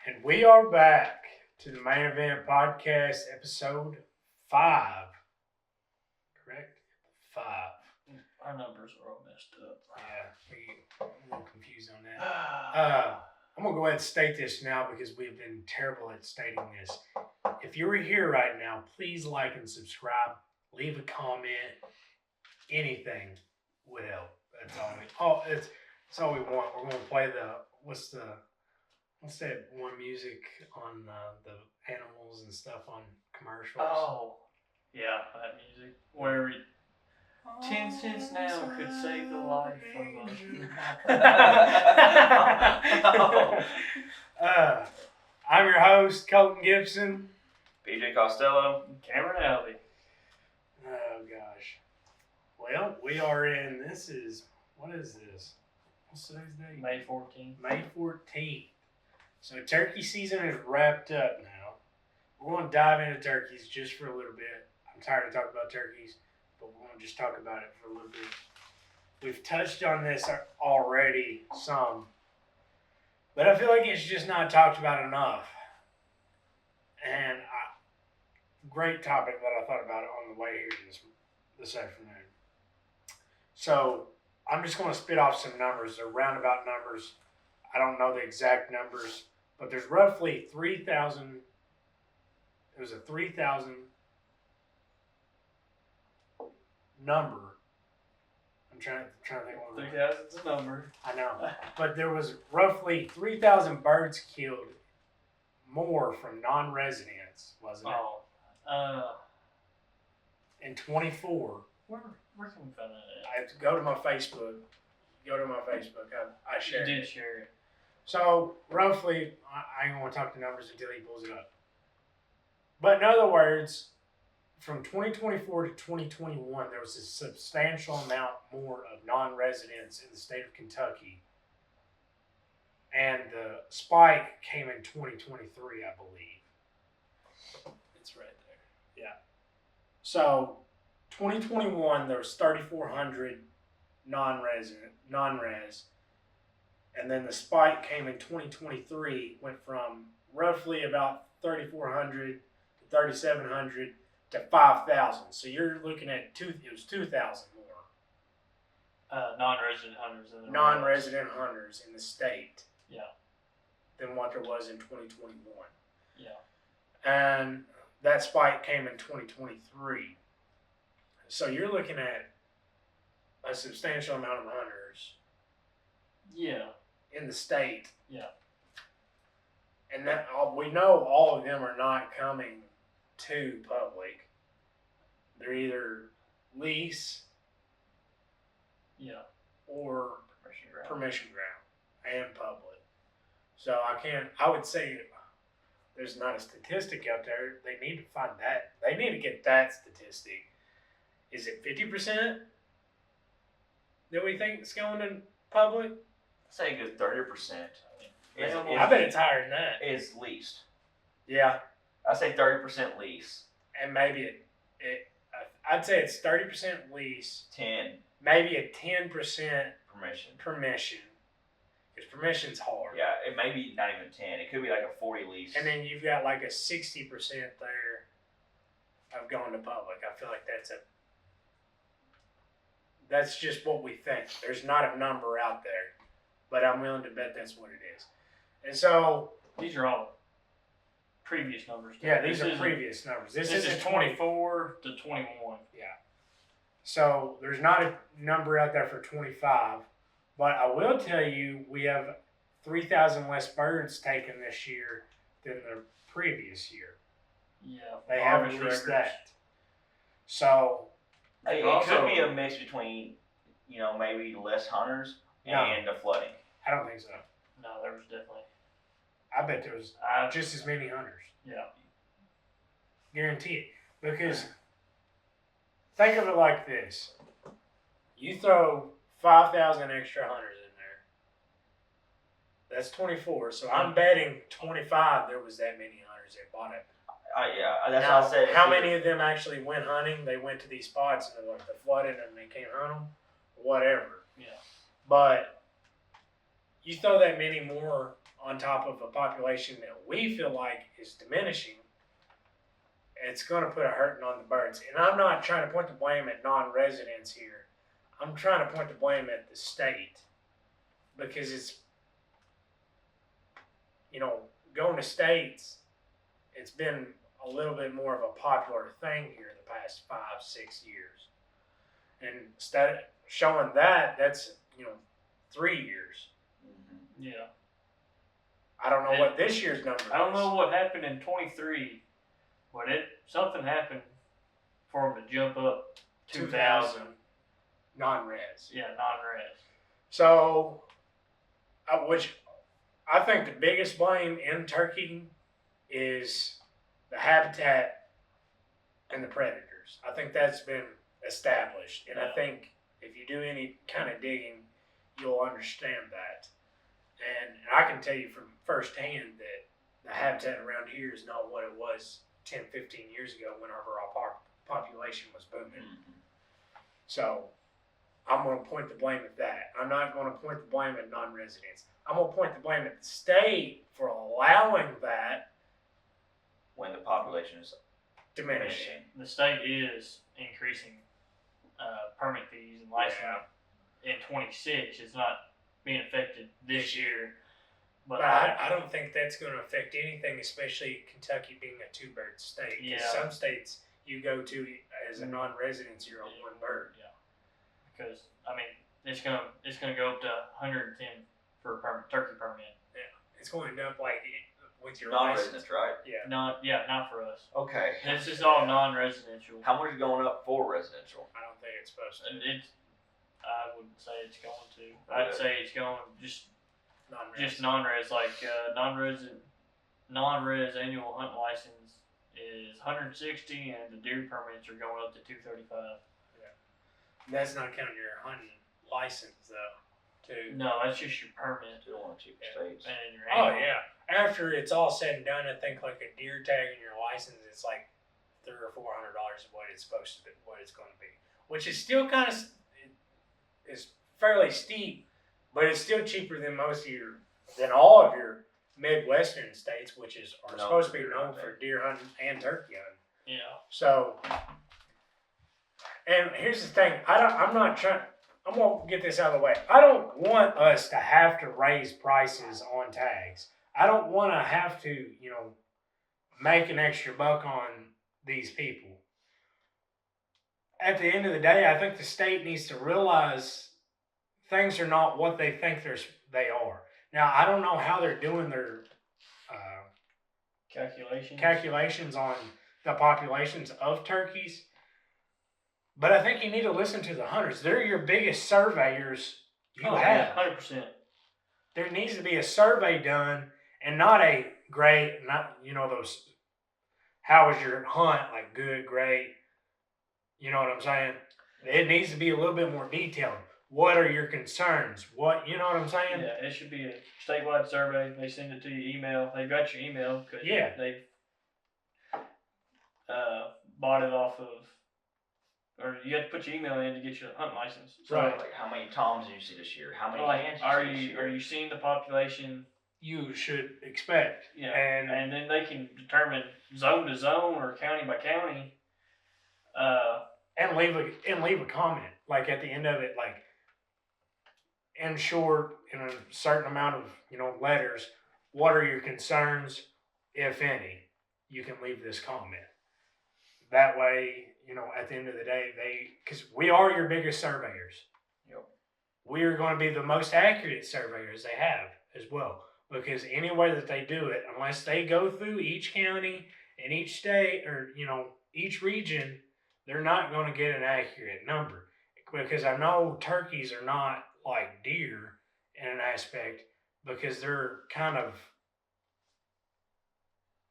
And we are back to the Main Event Podcast, episode 5. Correct? 5. Our numbers are all messed up. Yeah, I'm a little confused on that. I'm going to go ahead and state this now because we've been terrible at stating this. If you're here right now, please like and subscribe. Leave a comment. Anything would help. That's all. It's all we want. We're going to play what's that one music on the animals and stuff on commercials? Oh, yeah, that music. Where 10 cents now could save the life of a. I'm your host, Colton Gibson. PJ Costello. Cameron Albee. Oh, gosh. Well, we are in, what is this? What's today's date? May 14th. May 14th. So turkey season is wrapped up now. We're going to dive into turkeys just for a little bit. I'm tired of talking about turkeys, but we're going to just talk about it for a little bit. We've touched on this already some, but I feel like it's just not talked about enough. And great topic that I thought about on the way here this afternoon. So I'm just going to spit off some numbers. They're roundabout numbers. I don't know the exact numbers, but there's roughly 3,000. It was a 3,000 number. I'm trying to think what 3,000 is a number. I know. But there was roughly 3,000 birds killed more from non-residents, wasn't it? Oh. In 24. Where can we find that I have to go to my Facebook. I shared it. You did share it. So, roughly, I ain't going to talk the numbers until he pulls it up. But in other words, from 2024 to 2021, there was a substantial amount more of non-residents in the state of Kentucky. And the spike came in 2023, I believe. It's right there. Yeah. So, 2021, there was 3,400 non-res. And then the spike came in 2023, went from roughly about 3,400 to 3,700 to 5,000. So you're looking at it was 2,000 more. Non-resident hunters in the Non-resident hunters in the state. Yeah. Than what there was in 2021. Yeah. And that spike came in 2023. So you're looking at a substantial amount of hunters. Yeah. In the state. Yeah. And that we know all of them are not coming to public. They're either lease. Yeah. Or Permission ground and public. So I would say there's not a statistic out there. They need to find that. They need to get that statistic. Is it 50% that we think is going in public? I'd say a good 30%. I bet it's higher than that. Is leased. Yeah. I'd say 30% lease. And maybe I'd say it's 30% lease. 10 Maybe a 10% permission. Because permission's hard. Yeah, it may be not even 10. It could be like a 40 lease. And then you've got like a 60% there of going to public. I feel like that's just what we think. There's not a number out there, but I'm willing to bet that's what it is. And so these are all previous numbers. Yeah, these are previous numbers. This is 24 to 21. Yeah. So there's not a number out there for 25, but I will tell you we have 3,000 less birds taken this year than the previous year. Yeah. They haven't released that. So it could be a mix between, maybe less hunters and the flooding. I don't think so. No, there was definitely. I bet there was just as many hunters. Yeah. Guarantee it. Because think of it like this. You throw 5,000 extra hunters in there. That's 24. So I'm betting 25 there was that many hunters that bought it. Yeah, that's how I said. How many of them actually went hunting? They went to these spots and they flooded and they can't hunt them? Whatever. Yeah. But you throw that many more on top of a population that we feel like is diminishing, it's going to put a hurting on the birds. And I'm not trying to point the blame at non-residents here. I'm trying to point the blame at the state, because it's, going to states, it's been a little bit more of a popular thing here the past 5-6 years. And instead showing that's 3 years. Yeah. I don't know what this year's number is. I don't know what happened in 23, but something happened for them to jump up 2,000. Non-res. Yeah, non-res. So, which I think the biggest blame in Turkey is the habitat and the predators. I think that's been established, and I think if you do any kind of digging, you'll understand that. And I can tell you from firsthand that the habitat around here is not what it was 10, 15 years ago whenever our population was booming. So I'm going to point the blame at that. I'm not going to point the blame at non-residents. I'm going to point the blame at the state for allowing that when the population is diminishing. The state is increasing permit fees and licensing in 26. It's not being affected this year. But I don't think that's going to affect anything, especially Kentucky being a two-bird state. Yeah. Some states you go to as a non-resident, you're on one bird. Yeah. Because it's gonna go up to 110 for a turkey permit. Yeah, it's going to end up like with your non-residents, license. right? Yeah. Not for us. Okay. This is all non-residential. How much is going up for residential? I don't think it's supposed to. And I wouldn't say it's going to. I'd say it's going just non-res, like non-res annual hunt license is 160, and the deer permits are going up to 235. That's not counting your hunting license though, too. No, that's just your permit. Still one of the cheaper states. And your Oh annual. yeah. After it's all said and done, I think like a deer tag and your license, it's like $300 or $400 of what it's supposed to be, what it's going to be, which is still kind of is fairly steep, but it's still cheaper than than all of your Midwestern states, which are supposed to be known for deer hunting and turkey hunting. Yeah. So, and here's the thing, I'm gonna get this out of the way. I don't want us to have to raise prices on tags. I don't want to have to, make an extra buck on these people. At the end of the day, I think the state needs to realize things are not what they think they are. Now, I don't know how they're doing their calculations on the populations of turkeys, but I think you need to listen to the hunters. They're your biggest surveyors you have. 100%. There needs to be a survey done, and not those, how was your hunt, like good, great, you know what I'm saying? It needs to be a little bit more detailed. What are your concerns? You know what I'm saying? Yeah, it should be a statewide survey. They send it to your email. They've got your email because they've bought it off of, or you have to put your email in to get your hunt license. So, right. Like how many toms did you see this year? How many hens are did you see this year? Are you seeing the population? You should expect. Yeah, and then they can determine zone to zone or county by county. And leave a comment, like at the end of it, like in short, in a certain amount of letters, what are your concerns, if any? You can leave this comment. That way, at the end of the day, because we are your biggest surveyors. Yep. We are going to be the most accurate surveyors they have as well, because any way that they do it, unless they go through each county and each state or each region, they're not going to get an accurate number, because I know turkeys are not like deer in an aspect, because they're kind of,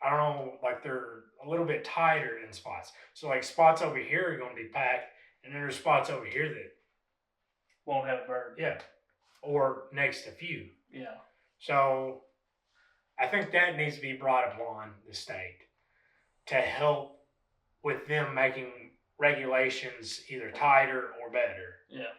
I don't know, like they're a little bit tighter in spots. So like spots over here are going to be packed, and then there's spots over here that won't have a bird. Yeah, or next to few. Yeah. So I think that needs to be brought upon the state to help with them making regulations either tighter or better. Yeah.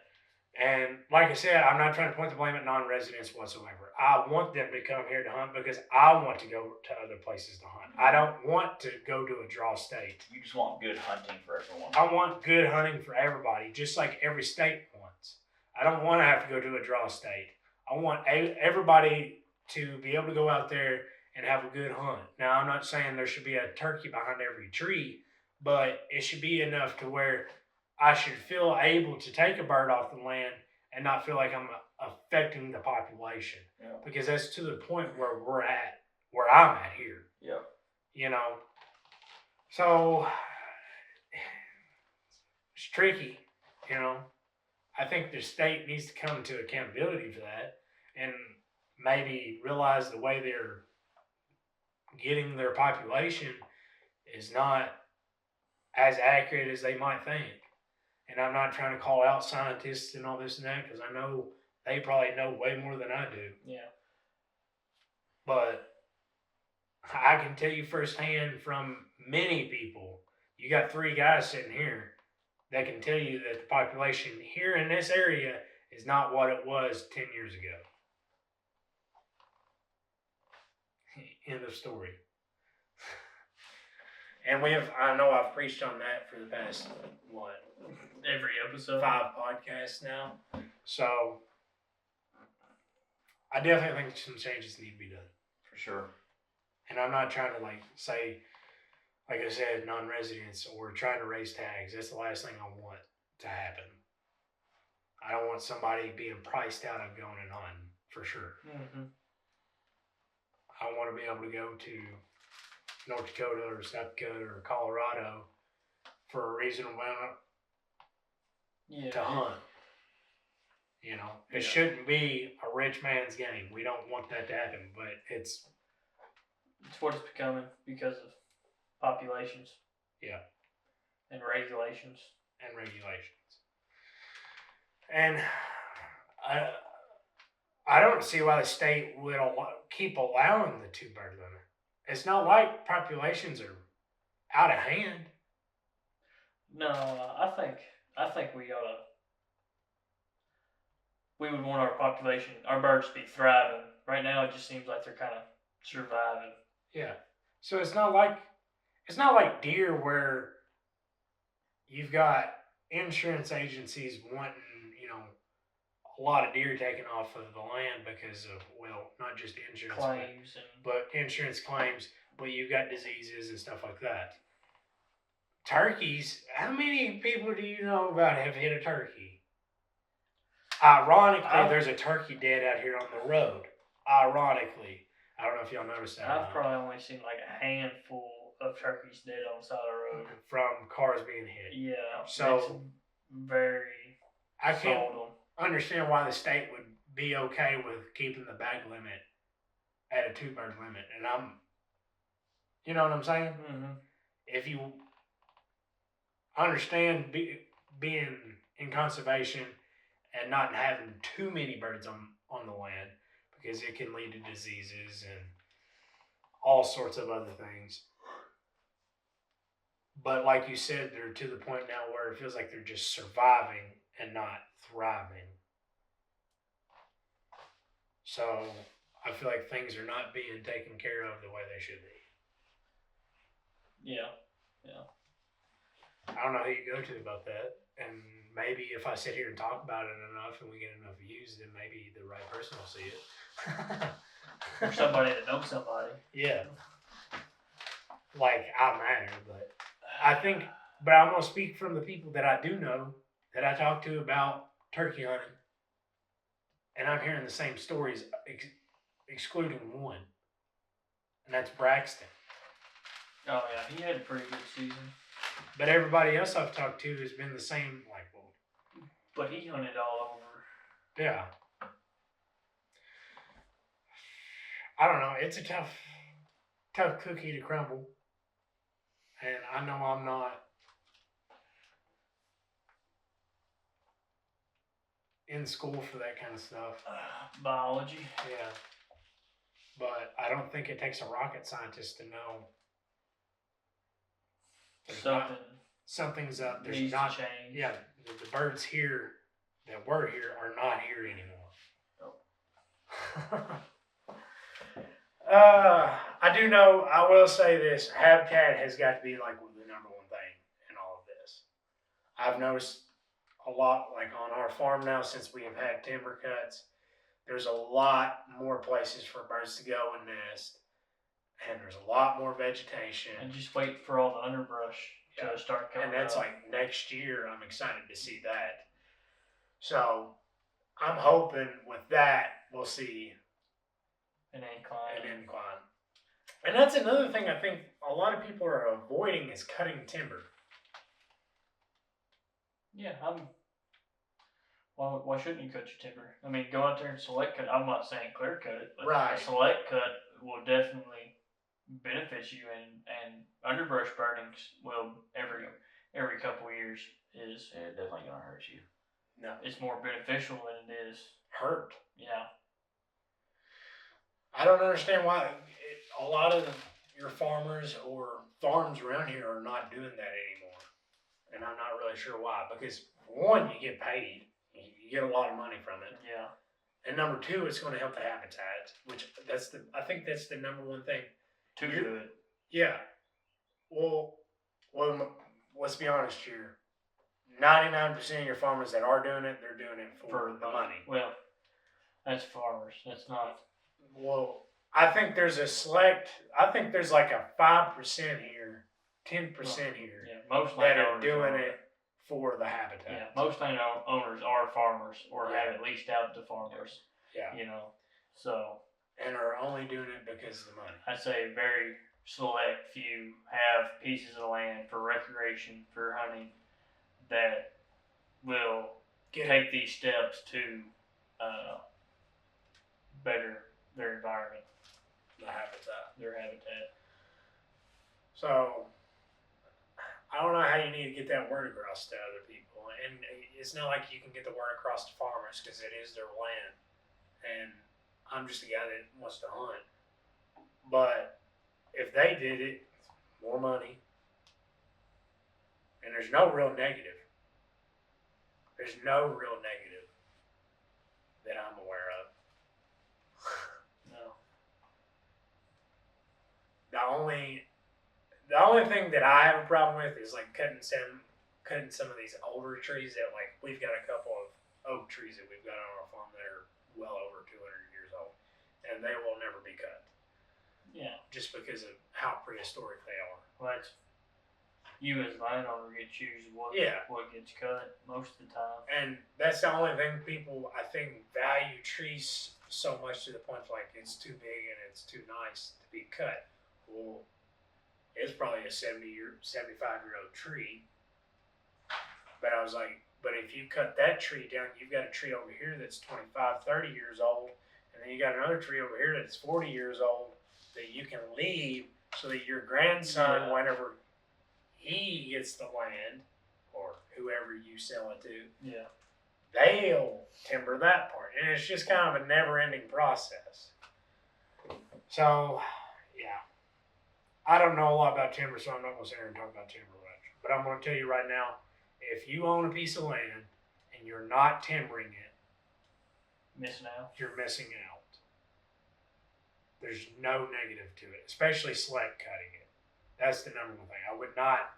And like I said, I'm not trying to point the blame at non-residents whatsoever. I want them to come here to hunt because I want to go to other places to hunt. I don't want to go to a draw state. You just want good hunting for everyone. I want good hunting for everybody, just like every state wants. I don't want to have to go to a draw state. I want everybody to be able to go out there and have a good hunt. Now, I'm not saying there should be a turkey behind every tree, but it should be enough to where I should feel able to take a bird off the land and not feel like I'm affecting the population. Yeah. Because that's to the point where where I'm at here. Yeah. You know, so it's tricky. You know, I think the state needs to come to accountability for that and maybe realize the way they're getting their population is not as accurate as they might think. And I'm not trying to call out scientists and all this and that because I know they probably know way more than I do. Yeah. But I can tell you firsthand from many people, you got 3 guys sitting here that can tell you that the population here in this area is not what it was 10 years ago. End of story. And I know I've preached on that for the past, Every episode. 5 podcasts now. So, I definitely think some changes need to be done. For sure. And I'm not trying to say, like I said, non-residents or trying to raise tags. That's the last thing I want to happen. I don't want somebody being priced out of going and hunting, for sure. Mm-hmm. I want to be able to go to North Dakota or South Dakota or Colorado for a reasonable amount to hunt. You know, it shouldn't be a rich man's game. We don't want that to happen, but it's what it's becoming because of populations. Yeah. And regulations. And I don't see why the state would keep allowing the 2 bird limit. It's not like populations are out of hand. No, I think we would want our population, our birds to be thriving. Right now, it just seems like they're kind of surviving. Yeah. So it's not like deer where you've got insurance agencies wanting, a lot of deer taken off of the land because of, not just insurance claims, but insurance claims, but you've got diseases and stuff like that. Turkeys, how many people do you know about have hit a turkey? Ironically, there's a turkey dead out here on the road. Ironically. I don't know if y'all noticed that. I've probably only seen like a handful of turkeys dead on the side of the road. From cars being hit. Yeah. So, very I can't seldom. understand why the state would be okay with keeping the bag limit at a 2 bird limit. And you know what I'm saying? Mm-hmm. If you understand being in conservation and not having too many birds on the land, because it can lead to diseases and all sorts of other things. But like you said, they're to the point now where it feels like they're just surviving and not thriving. So I feel like things are not being taken care of the way they should be. Yeah. I don't know who you go to about that. And maybe if I sit here and talk about it enough and we get enough views, then maybe the right person will see it. Or somebody that knows somebody. Yeah. Like, I matter, but I'm going to speak from the people that I do know, that I talk to about turkey hunting. And I'm hearing the same stories, excluding one. And that's Braxton. Oh, yeah. He had a pretty good season. But everybody else I've talked to has been the same, But he hunted all over. Yeah. I don't know. It's a tough cookie to crumble. And I know I'm not in school for that kind of stuff. Biology. Yeah. But I don't think it takes a rocket scientist to know something's up. There's needs not to change. Yeah, the birds here that were here are not here anymore. I do know, I will say this, habitat has got to be like the number one thing in all of this. I've noticed a lot, like on our farm now, since we have had timber cuts, there's a lot more places for birds to go and nest, and there's a lot more vegetation. And just wait for all the underbrush Yeah. to start coming And that's up. like next year. I'm excited to see that. So I'm hoping with that we'll see an incline. an incline. And that's another thing I think a lot of people are avoiding is cutting timber. Yeah, why shouldn't you cut your timber? I mean, go out there and select cut. I'm not saying clear cut it, but Right. a select cut will definitely benefit you, and underbrush burnings will every couple of years is Yeah, definitely gonna hurt you. No. It's more beneficial than it is Hurt. Yeah. I don't understand why a lot of your farmers or farms around here are not doing that anymore. And I'm not really sure why. Because one, you get paid. You get a lot of money from it. Yeah. And number two, it's going to help the habitat, which I think that's the number one thing. Too good. Yeah. Well, let's be honest here. 99% of your farmers that are doing it, they're doing it for the money. Well, that's farmers. That's not. Well, I think there's like a 5% here, 10% here Yeah, most that are landowners doing it for the habitat. Yeah, most landowners are farmers or Yeah. have at least out to farmers. Yeah. You know, so And are only doing it because of the money. I'd say very select few have pieces of land for recreation, for hunting, that will take these steps to better their environment, The habitat. their habitat. So, I don't know how you need to get that word across to other people. And it's not like you can get the word across to farmers because it is their land. And I'm just a guy that wants to hunt. But if they did it, more money. And there's no real negative. There's no real negative that I'm aware of. No. The only thing that I have a problem with is like cutting some of these older trees that, like, we've got a couple of oak trees that we've got on our farm that are well over 200 years old, and they will never be cut. Yeah. Just because of how prehistoric they are. Well, that's you as landowner get to choose what gets cut most of the time. And that's the only thing people, I think, value trees so much to the point like it's too big and it's too nice to be cut. Well, it's probably a 75-year-old tree. But I was like, but if you cut that tree down, you've got a tree over here that's 25, 30 years old, and then you got another tree over here that's 40 years old that you can leave so that your grandson, whenever he gets the land, or whoever you sell it to, they'll timber that part. And it's just kind of a never-ending process. So, yeah. I don't know a lot about timber, so I'm not going to sit here and talk about timber much. But I'm going to tell you right now, if you own a piece of land and you're not timbering it, Missing out. you're missing out. There's no negative to it, especially select cutting it. That's the number one thing. I would not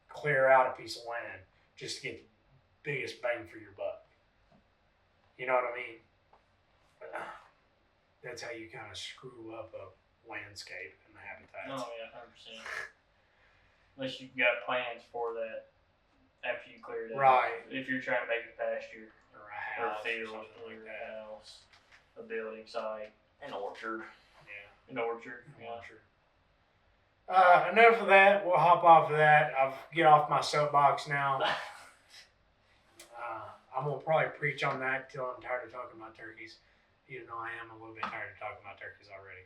clear out a piece of land just to get the biggest bang for your buck. You know what I mean? That's how you kind of screw up a landscape and the habitat. Oh yeah, 100%. Unless you've got plans for that after you clear it out. Right. If you're trying to make a pasture Or a or a house field or something like or that. a house, a building site, An orchard. Yeah. an orchard. Yeah. Sure. Enough of that. We'll hop off of that. I'll get off my soapbox now. I'm going to probably preach on that till I'm tired of talking about turkeys, even though I am a little bit tired of talking about turkeys already.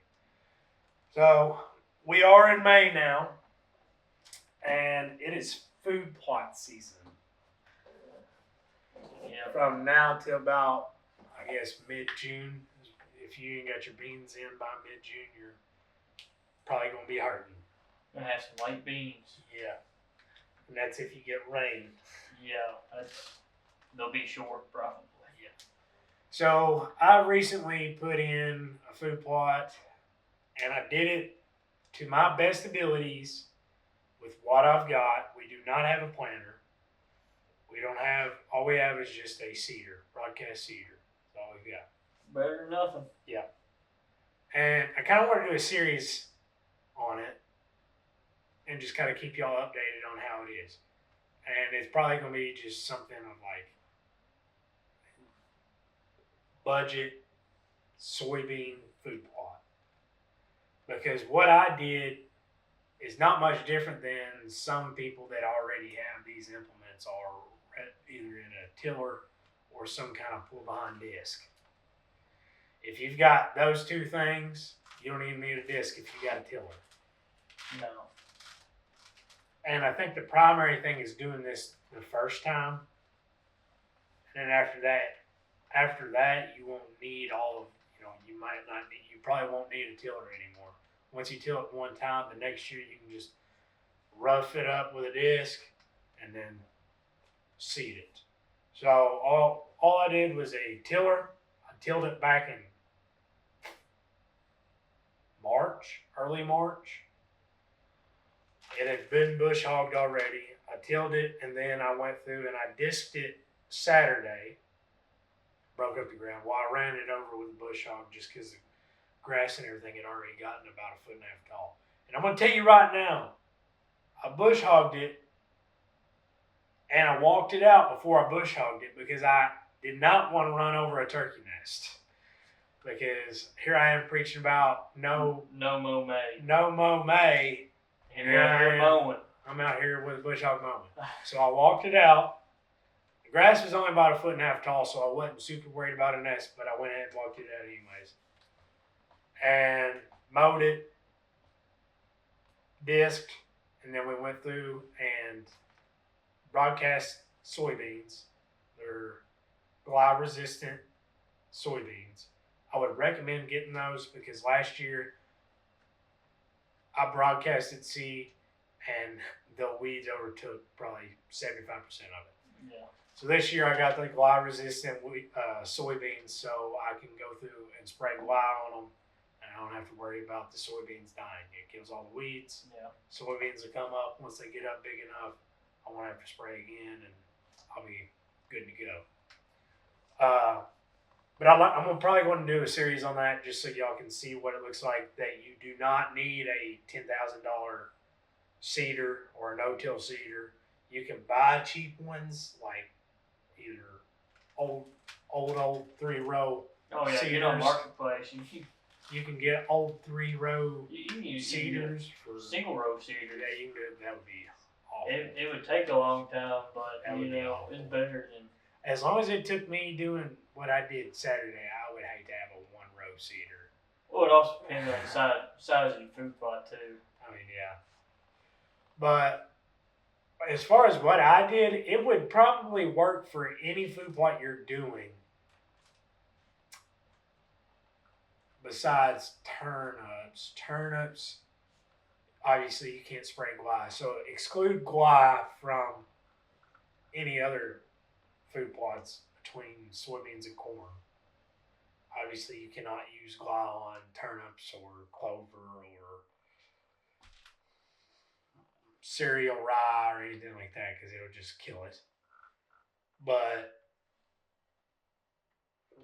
So, we are in May now, and it is food plot season. Yeah. From now till about, I guess, mid-June. If you ain't got your beans in by mid-June, you're probably going to be hurting. Gonna have some late beans. Yeah. And that's if you get rain. Yeah, they'll be short probably. So I recently put in a food plot, and I did it to my best abilities with what I've got. We do not have a planter. We don't have. All we have is just a seeder, broadcast seeder. That's all we got. Better than nothing. Yeah. And I kind of want to do a series on it, and just kind of keep y'all updated on how it is. And it's probably going to be just something of like budget soybean food plot. Because what I did is not much different than some people that already have these implements are either in a tiller or some kind of pull behind disc. If you've got those two things, you don't even need a disc if you got a tiller. No. And I think the primary thing is doing this the first time. And then after that, you won't need all of, you might not need, you probably won't need a tiller anymore. Once you till it one time, the next year you can just rough it up with a disc and then seed it. So all I did was a tiller. I tilled it back in early March. It had been bush hogged already. I tilled it, and then I went through and I disked it Saturday. Broke up the ground. Well, I ran it over with a bush hog just because the grass and everything had already gotten about 1.5 feet tall. And I'm going to tell you right now, I bush hogged it, and I walked it out before I bush hogged it because I did not want to run over a turkey nest. Because here I am preaching about no mow May. And you're out here mowing. I'm out here with a bush hog mowing. So I walked it out. The grass was only about 1.5 feet tall, so I wasn't super worried about a nest, but I went ahead and walked it out anyways. And mowed it, disked, and then we went through and broadcast soybeans. They're glide resistant soybeans. I would recommend getting those because last year I broadcasted seed and the weeds overtook probably 75% of it. Yeah. So this year I got the glide resistant soybeans, so I can go through and spray glide on them, and I don't have to worry about the soybeans dying. It kills all the weeds. Yeah. Soybeans will come up once they get up big enough. I won't have to spray again, and I'll be good to go. But I'm probably going to do a series on that just so y'all can see what it looks like. That you do not need a $10,000 seeder or a no-till seeder. You can buy cheap ones like either old 3-row. Oh yeah, get on Marketplace. You can get old 3-row You can use seeders for single row seeders. Yeah, you can do that. Would be awful. It would take a long time, but it's better than. As long as it took me doing what I did Saturday, I would hate to have a 1-row seeder. Well, it also depends on the size of your food plot too. I mean, yeah. But as far as what I did, it would probably work for any food plot you're doing. Besides turnips, obviously you can't spray glide. So exclude glide from any other food plots between soybeans and corn. Obviously you cannot use glide on turnips or clover or cereal rye or anything like that because it'll just kill it. But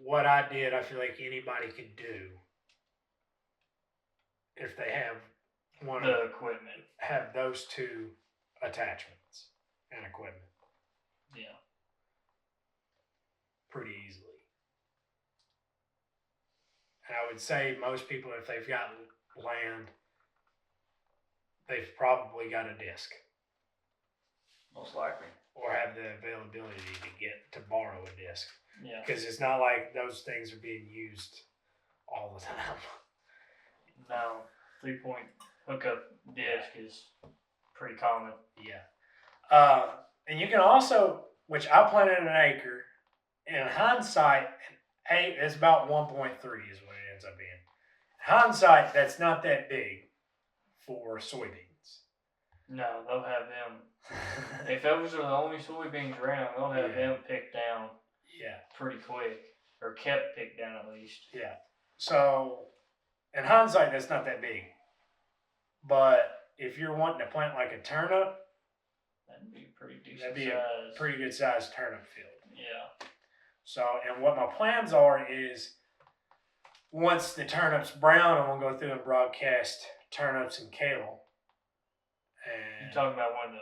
what I did, I feel like anybody could do if they have equipment. Have those two attachments and equipment. Yeah. Pretty easily. And I would say most people, if they've got land, they've probably got a disc. Most likely. Or have the availability to borrow a disc. Yeah. Because it's not like those things are being used all the time. No, 3-point hookup disc is pretty common. Yeah. And you can also, which I planted an acre, in hindsight, it's about 1.3 is what it ends up being. In hindsight, that's not that big for soybeans. No, they'll have them. If those are the only soybeans around, they'll have them picked down Yeah. pretty quick. or kept picked down at least. Yeah. So, in hindsight, that's not that big. But if you're wanting to plant like a turnip, That'd be pretty decent that'd be size. a pretty good sized turnip field. Yeah. So, and what my plans are is once the turnip's brown, I'm gonna go through and broadcast turnips and kale. You And talking about when the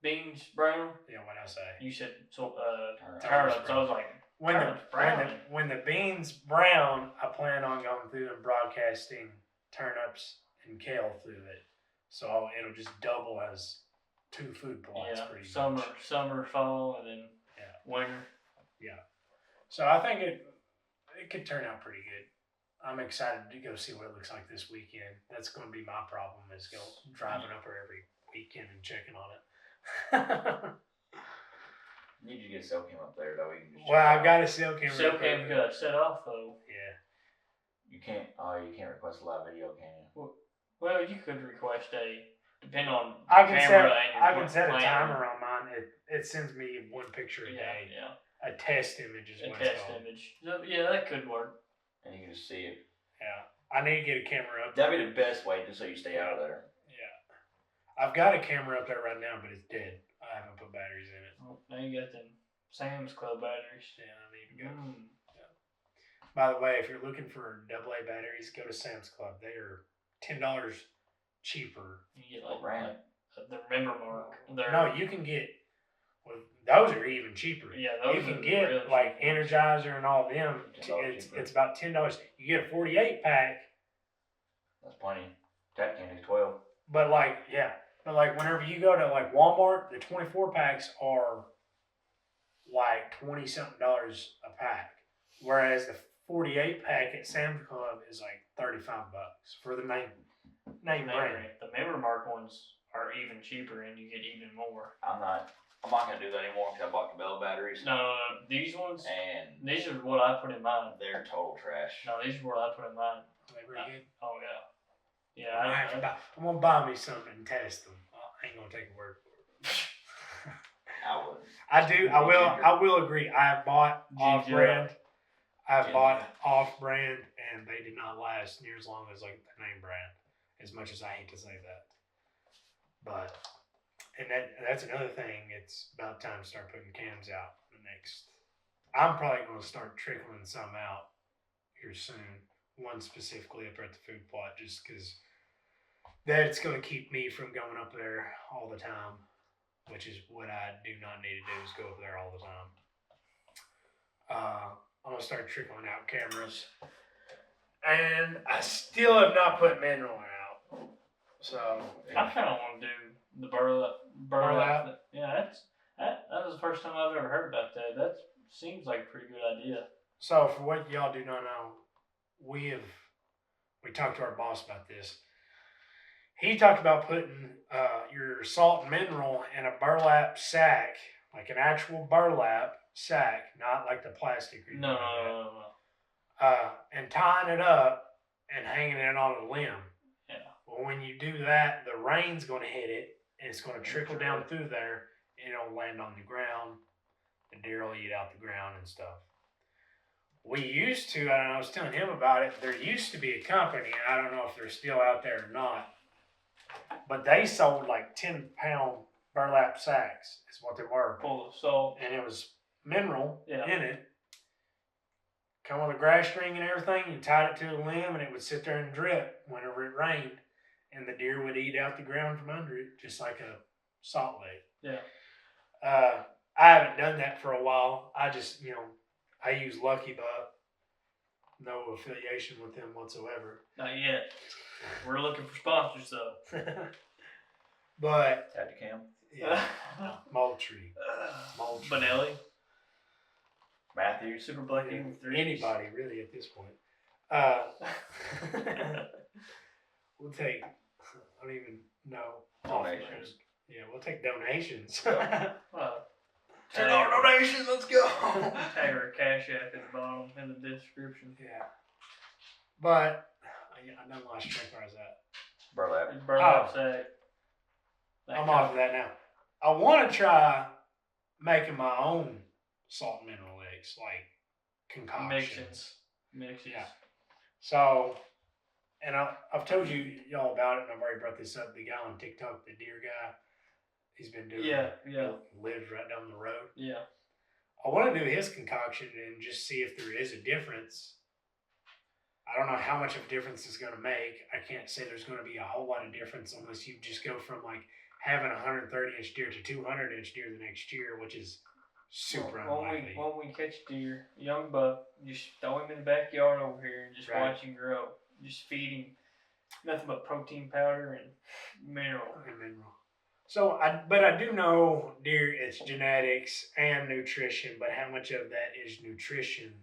beans brown? yeah, what I say. You said Turnips turnips. I was like, When turnips brown. when the beans brown, I plan on going through and broadcasting turnips and kale through it. So it'll just double as 2 food plots. Yeah, Pretty summer, much. summer, fall, and then Yeah. winter. So I think it could turn out pretty good. I'm excited to go see what it looks like this weekend. That's going to be my problem is driving up there every weekend and checking on it. Need you to get a cell cam up there though. You can just Well, check it I've out. got a cell camera. Cell up there. cam's got set off though. Yeah. You can't. Oh, you can't request a live video, can you? Well, you could request depending on the I can camera set and your I can set a plan. timer on mine. It sends me 1 picture a Yeah, day. yeah. A test image is A what it's test called. image. So, yeah, that could work. And you can just see it. Yeah. I need to get a camera up. That'd be the best way, just so you stay out of there. Yeah. I've got a camera up there right now, but it's dead. I haven't put batteries in it. Oh, now you got them Sam's Club batteries. Yeah, I need to go. Mm. By the way, if you're looking for AA batteries, go to Sam's Club. They are $10 cheaper. You get Oh, right. the member mark. They're, No, you can get. Well, those are even cheaper. Yeah, You those can are get real like cheap. Energizer and all them. $10 cheaper. It's about $10. You get a 48 pack, That's plenty. That can do 12. but like whenever you go to like Walmart, the 24 packs are like $20-something a pack, whereas the 48 pack at Sam's Club is like $35 for the name brand. The member mark ones are even cheaper and you get even more. I'm not gonna do that anymore because I bought Cabela batteries No, these ones, and these are what I put in mine. they're total trash. No, these are what I put in mine. Are they pretty good? Oh yeah. Yeah, I'm gonna buy me something and test them. I ain't gonna take a word for it. I would. I will agree. I have bought Ginger. off brand. I've Ginger. bought off brand, and they did not last near as long as like the name brand. As much as I hate to say that, but that's another thing. It's about time to start putting cams out. I'm probably going to start trickling some out here soon. One specifically up at the food plot, just because that's going to keep me from going up there all the time, which is what I do not need to do is go up there all the time. I'm going to start trickling out cameras. And I still have not put mineral out. So, I kind of want to do the burlap. Yeah, that was the first time I've ever heard about that. That seems like a pretty good idea. so for what y'all do not know, we talked to our boss about this. He talked about putting your salt and mineral in a burlap sack, like an actual burlap sack, not like the plastic. No. And tying it up and hanging it on a limb. Yeah. Well, when you do that, the rain's going to hit it, and it's going to trickle down through there, and it'll land on the ground. The deer will eat out the ground and stuff. We used to, and I was telling him about it, there used to be a company, and I don't know if they're still out there or not, but they sold like 10-pound burlap sacks, is what they were. Full of salt. And it was mineral Yeah. in it. Come with a grass string and everything. You tied it to a limb, and it would sit there and drip whenever it rained, and the deer would eat out the ground from under it, just like a salt lake. Yeah. I haven't done that for a while. I just, I use Lucky Buck. No affiliation with them whatsoever. Not yet. We're looking for sponsors though. But Tacticam. yeah, Moultrie. Benelli. Matthews. Super Black Eagle 3. Anybody really at this point. We'll take. I don't even know. Donations. Yeah, we'll take donations. Well, $10 donation. Let's go. tag our cash app at the bottom in the description. Yeah. But I done lost track where I was at. Burlap. Burlap Oh. sack. I'm off of that now. I want to try making my own salt and mineral eggs. Like, concoctions. Mixes. Yeah. So, and I've told y'all about it, and I've already brought this up. The guy on TikTok, the deer guy, he's been doing. Yeah. He lives right down the road. Yeah. I want to do his concoction and just see if there is a difference. I don't know how much of a difference it's going to make. I can't say there's going to be a whole lot of difference unless you just go from like having a 130-inch deer to 200-inch deer the next year, which is super unlikely. When we catch deer, young buck, just throw him in the backyard over here and just Right. watch him grow. Just feed him nothing but protein powder and mineral. So, but I do know deer, it's genetics and nutrition, but how much of that is nutrition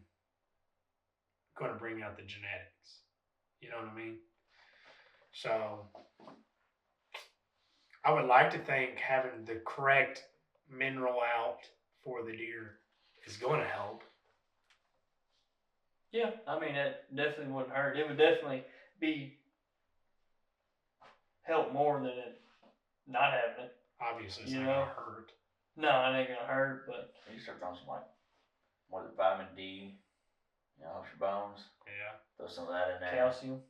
going to bring out the genetics? You know what I mean? So, I would like to think having the correct mineral out for the deer is going to help. Yeah, I mean, that definitely wouldn't hurt. It would definitely be help more than it not having it. Obviously, it's You not know? going to hurt. No, it ain't gonna hurt, but You start throwing some like more vitamin D, helps your bones. Yeah. Throw some of that in there. calcium.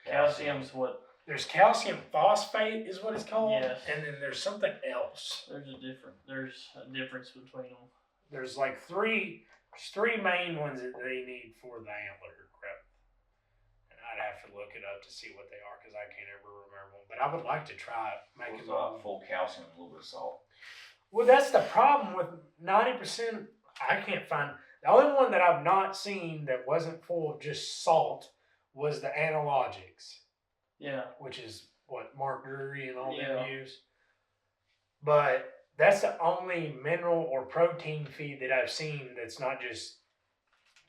Calcium's what There's calcium phosphate is what it's called. Yes. And then there's something else. there's a difference between them. There's like three main ones that they need for the antler growth. And I'd have to look it up to see what they are because I can't ever remember them. But I would like to try making With, my own. full calcium and a little bit of salt. Well, that's the problem with 90%. I can't find. The only one that I've not seen that wasn't full of just salt was the Analogics, Yeah. which is what Mark Drury and all Yeah. them use. But that's the only mineral or protein feed that I've seen that's not just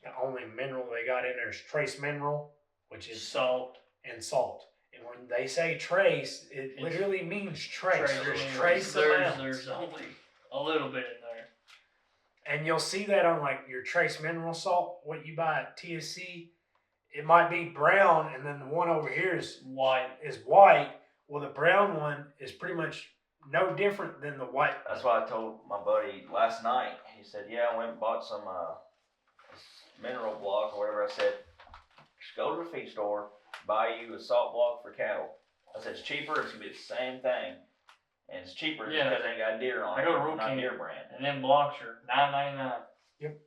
the only mineral they got in there is trace mineral, which is Salt. and salt. And when they say trace, it literally means trace. There's minerals. trace amounts. There's only a little bit in there. And you'll see that on like your trace mineral salt, what you buy at TSC. It might be brown, and then the one over here is White. white. Well, the brown one is pretty much no different than the white. That's why I told my buddy last night. He said, "Yeah, I went and bought some mineral block or whatever." I said, "Just go to the feed store, buy you a salt block for cattle." I said, "It's cheaper. It's gonna be the same thing, and it's cheaper just Yeah. because it ain't got deer on I it. go to Root not King. deer brand." And them blocks are $9.99. Yep.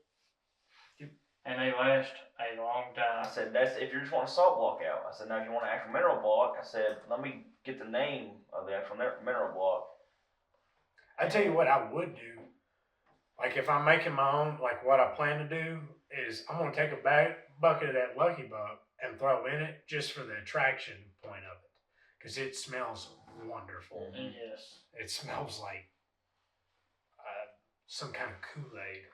And they last a long I time. said, "That's if you just want a salt block out." I said, "Now if you want an actual mineral block," I said, "let me get the name of the actual mineral block." I tell you what I would do. Like if I'm making my own, like what I plan to do is I'm gonna take a bucket of that Lucky Buck and throw in it just for the attraction point of it, because it smells wonderful. And yes. It smells like some kind of Kool-Aid.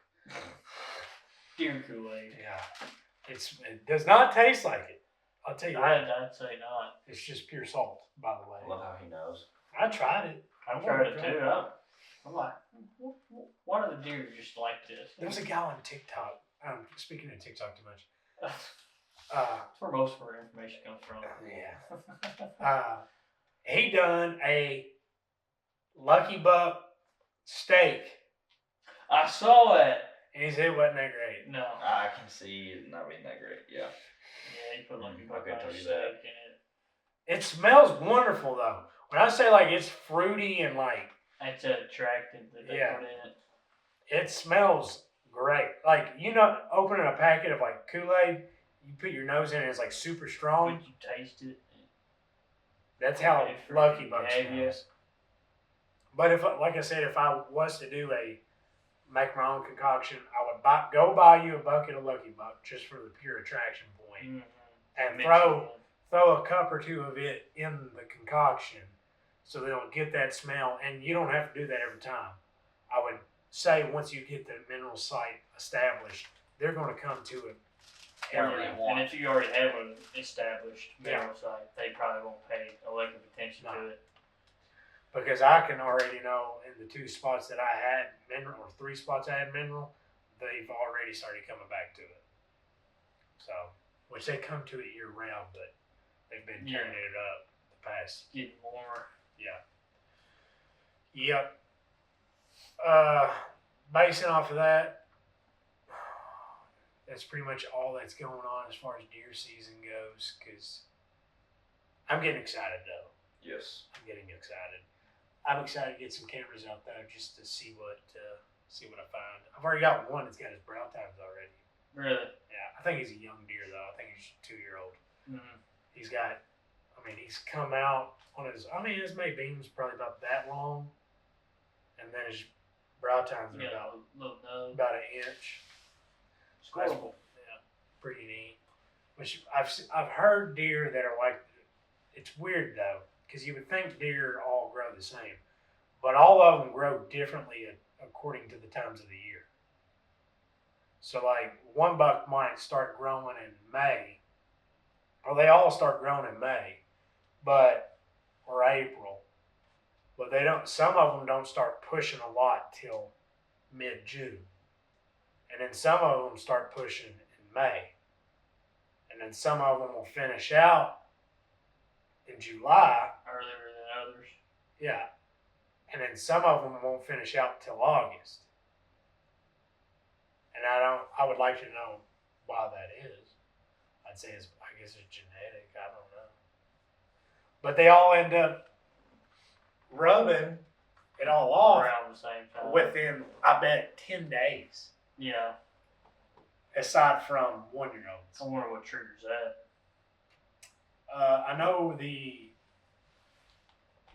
Deer Kool-Aid. Yeah, it does not taste like it. I'll tell you I'd that. say not. It's just pure salt, by the way. I love how he knows. I tried it. I've I tried wanted it to try too. it. I'm like, why are the deer just like this? There was a guy on TikTok. Speaking of TikTok too much. That's where most of our information comes from. Yeah. He done a Lucky Buck steak, I saw it. and he said it wasn't that great. No. I can see it not being that great. Yeah. Yeah, you put like I couldn't tell you steak that. in it. It smells wonderful though. When I say like it's fruity and like That's attractive that they Yeah. put in it. it smells great. Like opening a packet of like Kool-Aid, you put your nose in it, it's like super strong. But you taste it. That's how It's fruity. Lucky Buck Yeah, smells. But if, like I said, if I was to do make my own concoction, I would go buy you a bucket of Lucky Buck just for the pure attraction point, Mm-hmm. and Mix throw a cup or two of it in the concoction, so they'll get that smell. And you don't have to do that every time. I would say once you get the mineral site established, they're going to come to it. Wherever they want. And if you already have an established mineral site, they probably won't pay a lick of attention No. to it. Because I can already know in the 2 spots that I had mineral, or 3 spots I had mineral, they've already started coming back to it. So, which they come to it year round, but they've been Yeah. turning it up the past. Getting more. Yep. Basing off of that, that's pretty much all that's going on as far as deer season goes. Cause I'm getting excited though. Yes. I'm getting excited. I'm excited to get some cameras out there just to see what I find. I've already got one that's got his brow tines already. Really? Yeah, I think he's a young deer though. I think he's a 2-year-old. Mm-hmm. He's got, he's come out on his. His May beam's probably about that long, and then his brow tines are Yeah, little nub. about an inch. Squirrel. Yeah, pretty neat. Which I've heard deer that are like. It's weird though, because you would think deer all grow the same, but all of them grow differently according to the times of the year. So like one buck might start growing in May, or they all start growing in May, or April, but they don't. Some of them don't start pushing a lot till mid-June, and then some of them start pushing in May, and then some of them will finish out in July. Earlier than others. Yeah, and then some of them won't finish out till August. And I would like to know why that is. I'd say I guess it's genetic. I don't know. But they all end up rubbing it all off Around the same time. within, I bet, 10 days. Yeah. Aside from 1-year-olds. I wonder what triggers that. I know the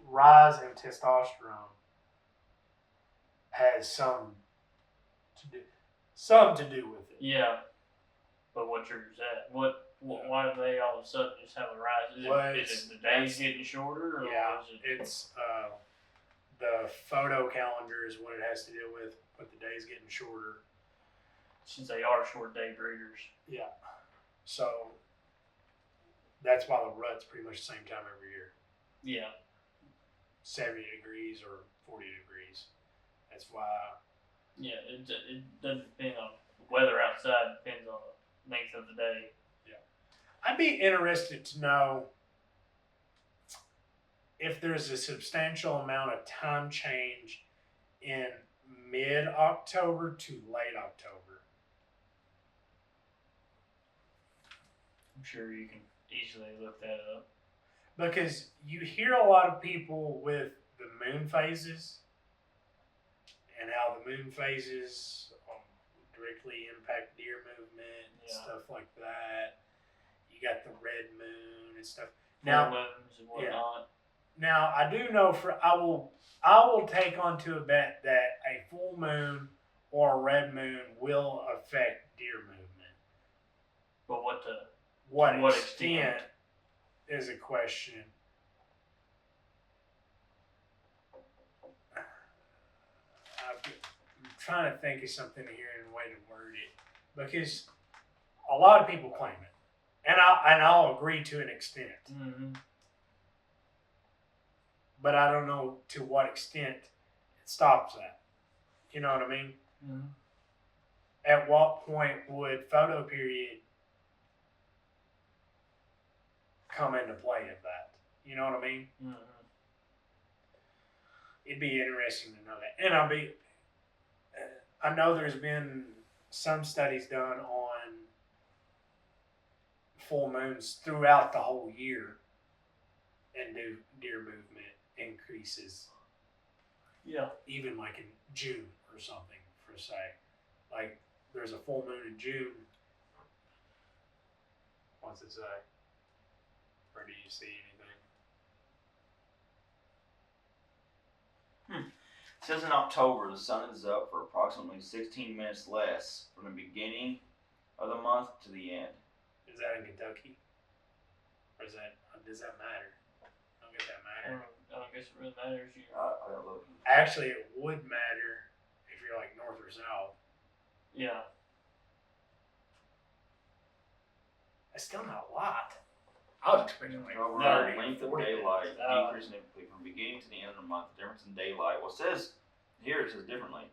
rise in testosterone has some to do with it. Yeah. But what triggers that? Why do they all of a sudden just have a rise? Is it the days getting shorter? Or Yeah, is it, it's the photo calendar is what it has to do with the days getting shorter. since they are short day breeders? Yeah. So that's why the rut's pretty much the same time every year. Yeah. 70 degrees or 40 degrees. That's why. Yeah, it doesn't depend on weather outside. It depends on the length of the day. I'd be interested to know if there's a substantial amount of time change in mid-October to late October. I'm sure you can easily look that up. Because you hear a lot of people with the moon phases and how the moon phases directly impact deer movement and Yeah. stuff like that. You got the red moon and stuff. Full Now, moons and whatnot. Now I do know I will take onto a bet that a full moon or a red moon will affect deer movement. But what What extent extent is a question. I'm trying to think of something here and a way to word it, because a lot of people claim it, and I'll agree to an extent. Mm-hmm. But I don't know to what extent it stops that. You know what I mean? Mm-hmm. At what point would photo period come into play of that? You know what I mean? Mm-hmm. It'd be interesting to know that. And I know there's been some studies done on full moons throughout the whole year, and deer movement increases. Yeah. Even like in June or something, for say. Like there's a full moon in June. What's it say? Or do you see anything? It says in October, the sun is up for approximately 16 minutes less from the beginning of the month to the end. Is that in Kentucky? Or does that matter? I don't get that matter. I don't guess it really matters. I don't look. Actually, it would matter if you're like north or south. Yeah. That's still not a lot. I was expecting like Over 30, the length of 40 daylight, minutes. decrease significantly from beginning to the end of the month. The difference in daylight. Well, it says here, it says differently.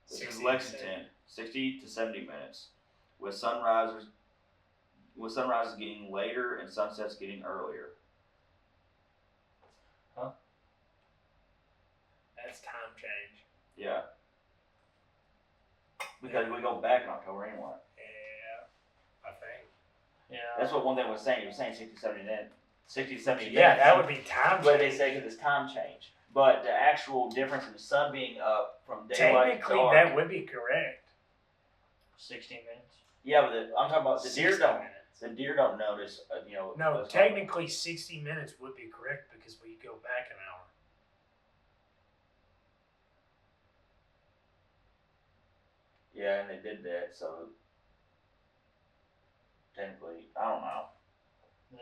This is 60 to Lexington, 60 to 70 minutes, with sunrises getting later and sunsets getting earlier. That's time change. Yeah. Because we go back in October anyway. Yeah. Yeah. That's what one thing was saying. He was saying 60, 70 minutes. 60, 70 minutes. Yeah, that would be time But they change. say because it's time change. But the actual difference in the sun being up from daylight to Technically, dark. that would be correct. 16 minutes. Yeah, but I'm talking about the 60 deer don't. minutes. The deer don't notice. No, those- technically 60 minutes would be correct because we go back an hour. Yeah, and they did that, so technically, I don't know.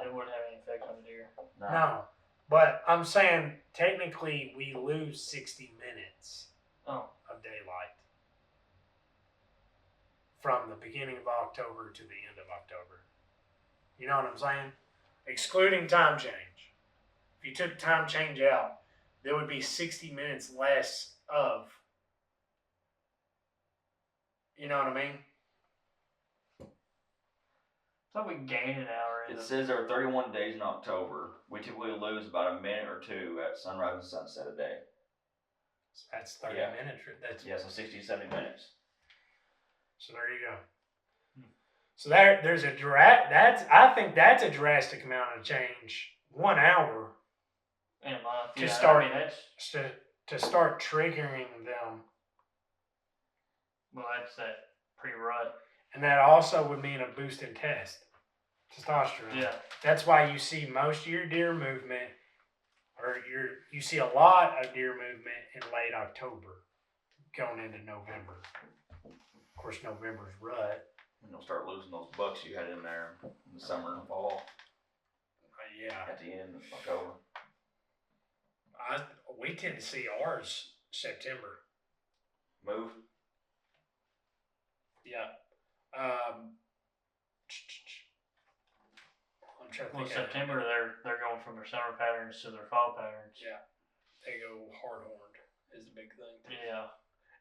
It wouldn't have any effect on the deer. No, but I'm saying technically we lose 60 minutes Oh. of daylight from the beginning of October to the end of October. You know what I'm saying? Excluding time change. If you took time change out, there would be 60 minutes less of. You know what I mean? So we gain an hour in It the says there are 31 days in October. We typically lose about a minute or two at sunrise and sunset a day. So that's 30 Yeah. minutes. That's Yeah, so 60 to 70 minutes. So there you go. So there's a I think that's a drastic amount of change. 1 hour in a month. To Yeah, start- I mean, that's to start triggering them, well, that's that pre-rut. and that also would mean a boost in testosterone. Yeah. That's why you see most of your deer movement, or you see a lot of deer movement in late October, going into November. Of course, November's rut. You'll start losing those bucks you had in there in the summer and fall Yeah, at the end of October. we tend to see ours September. Move. Yeah. I'm trying to Well, think. September they're going from their summer patterns to their fall patterns. Yeah. They go hard horned is the big thing. Yeah.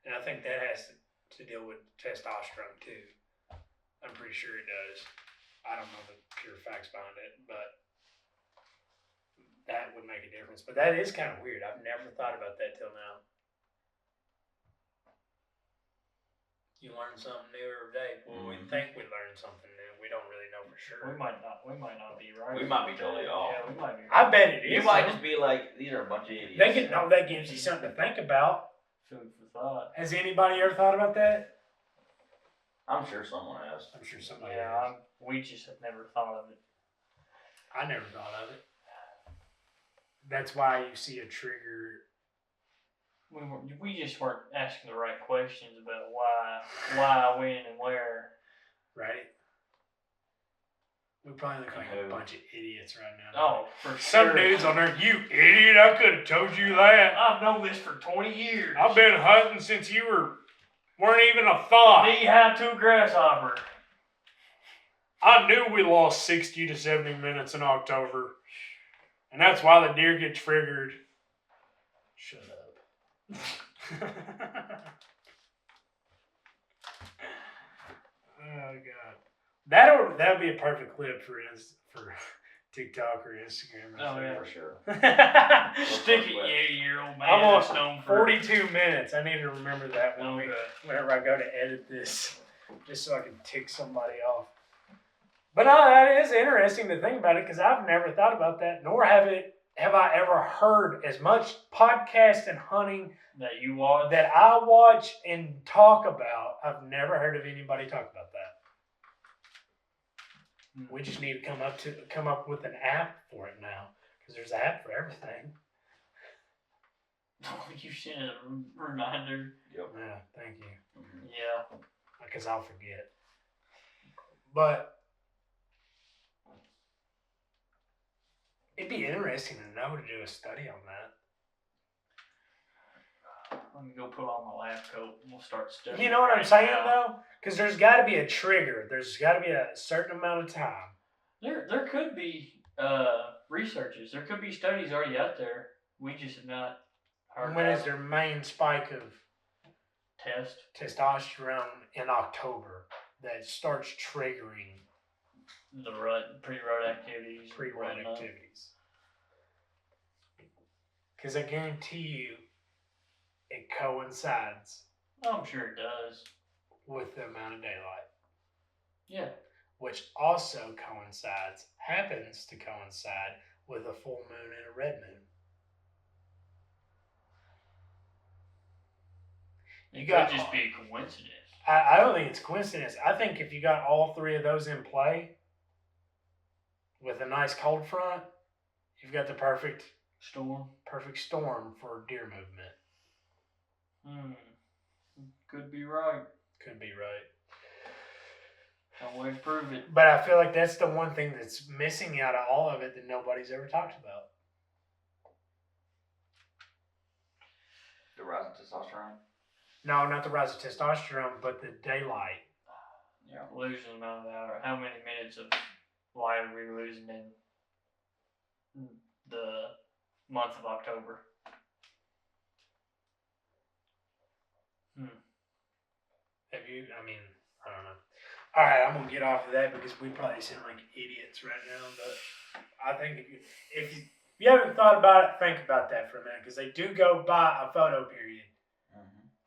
And I think that has to deal with testosterone too. I'm pretty sure it does. I don't know the pure facts behind it, but that would make a difference. But that is kind of weird. I've never thought about that till now. You learn something new every day. Well, we think we learned something new. We don't really know for sure. We might not be right. We might be totally off. Yeah, we might be. I bet it is. You might though. just be like, these are a bunch of idiots. That gives you something to think about. Food for thought. Has anybody ever thought about that? I'm sure someone has. I'm sure somebody Yeah, has. we just have never thought of it. I never thought of it. That's why you see a trigger. We just weren't asking the right questions about why, when, and where. Right? We probably look like a Who? bunch of idiots right now. Oh, for Some sure. dudes on there, you idiot, I could have told you that. I've known this for 20 years. I've been hunting since you weren't even a thought. Knee high to a grasshopper. I knew we lost 60 to 70 minutes in October. And that's why the deer get triggered. Shut up. Oh God, that'd be a perfect clip for TikTok or Instagram. Oh, yeah. For sure. Stick it, you 80-year-old man. Almost that's known for 42 minutes. I need to remember that Okay. whenever I go to edit this, just so I can tick somebody off. But no, that is interesting to think about it because I've never thought about that, nor have I ever heard as much podcast and hunting that you watch. that I watch and talk about. I've never heard of anybody talk about that. We just need to come up with an app for it now because there's an app for everything. You sent a reminder. Yep. Yeah, thank you. Mhm. Yeah. Because I'll forget. But it'd be interesting to know to do a study on that. Let me go put on my lab coat and we'll start studying. You know what I'm right saying now. though? Because there's got to be a trigger. There's got to be a certain amount of time. There could be researches. There could be studies already out there. We just have not heard When about is their main spike of test. testosterone in October that starts triggering The pre-rut activities. pre-rut whatnot. activities? Because I guarantee you, it coincides I'm sure it does. with the amount of daylight. Yeah. which also happens to coincide with a full moon and a red moon. It got- could just be a coincidence. I don't think it's coincidence. I think if you got all three of those in play with a nice cold front, you've got the perfect Storm. storm for deer movement. Could be right. Could be right. Don't wait to prove it. But I feel like that's the one thing that's missing out of all of it that nobody's ever talked about. The rise of testosterone. No, not the rise of testosterone, but the daylight. Yeah. Losing the amount of hour. How many minutes of light are we losing in the month of October? Have you? I mean, I don't know. All right, I'm gonna get off of that because we probably sound like idiots right now. But I think if you haven't thought about it, think about that for a minute because they do go by a photo period.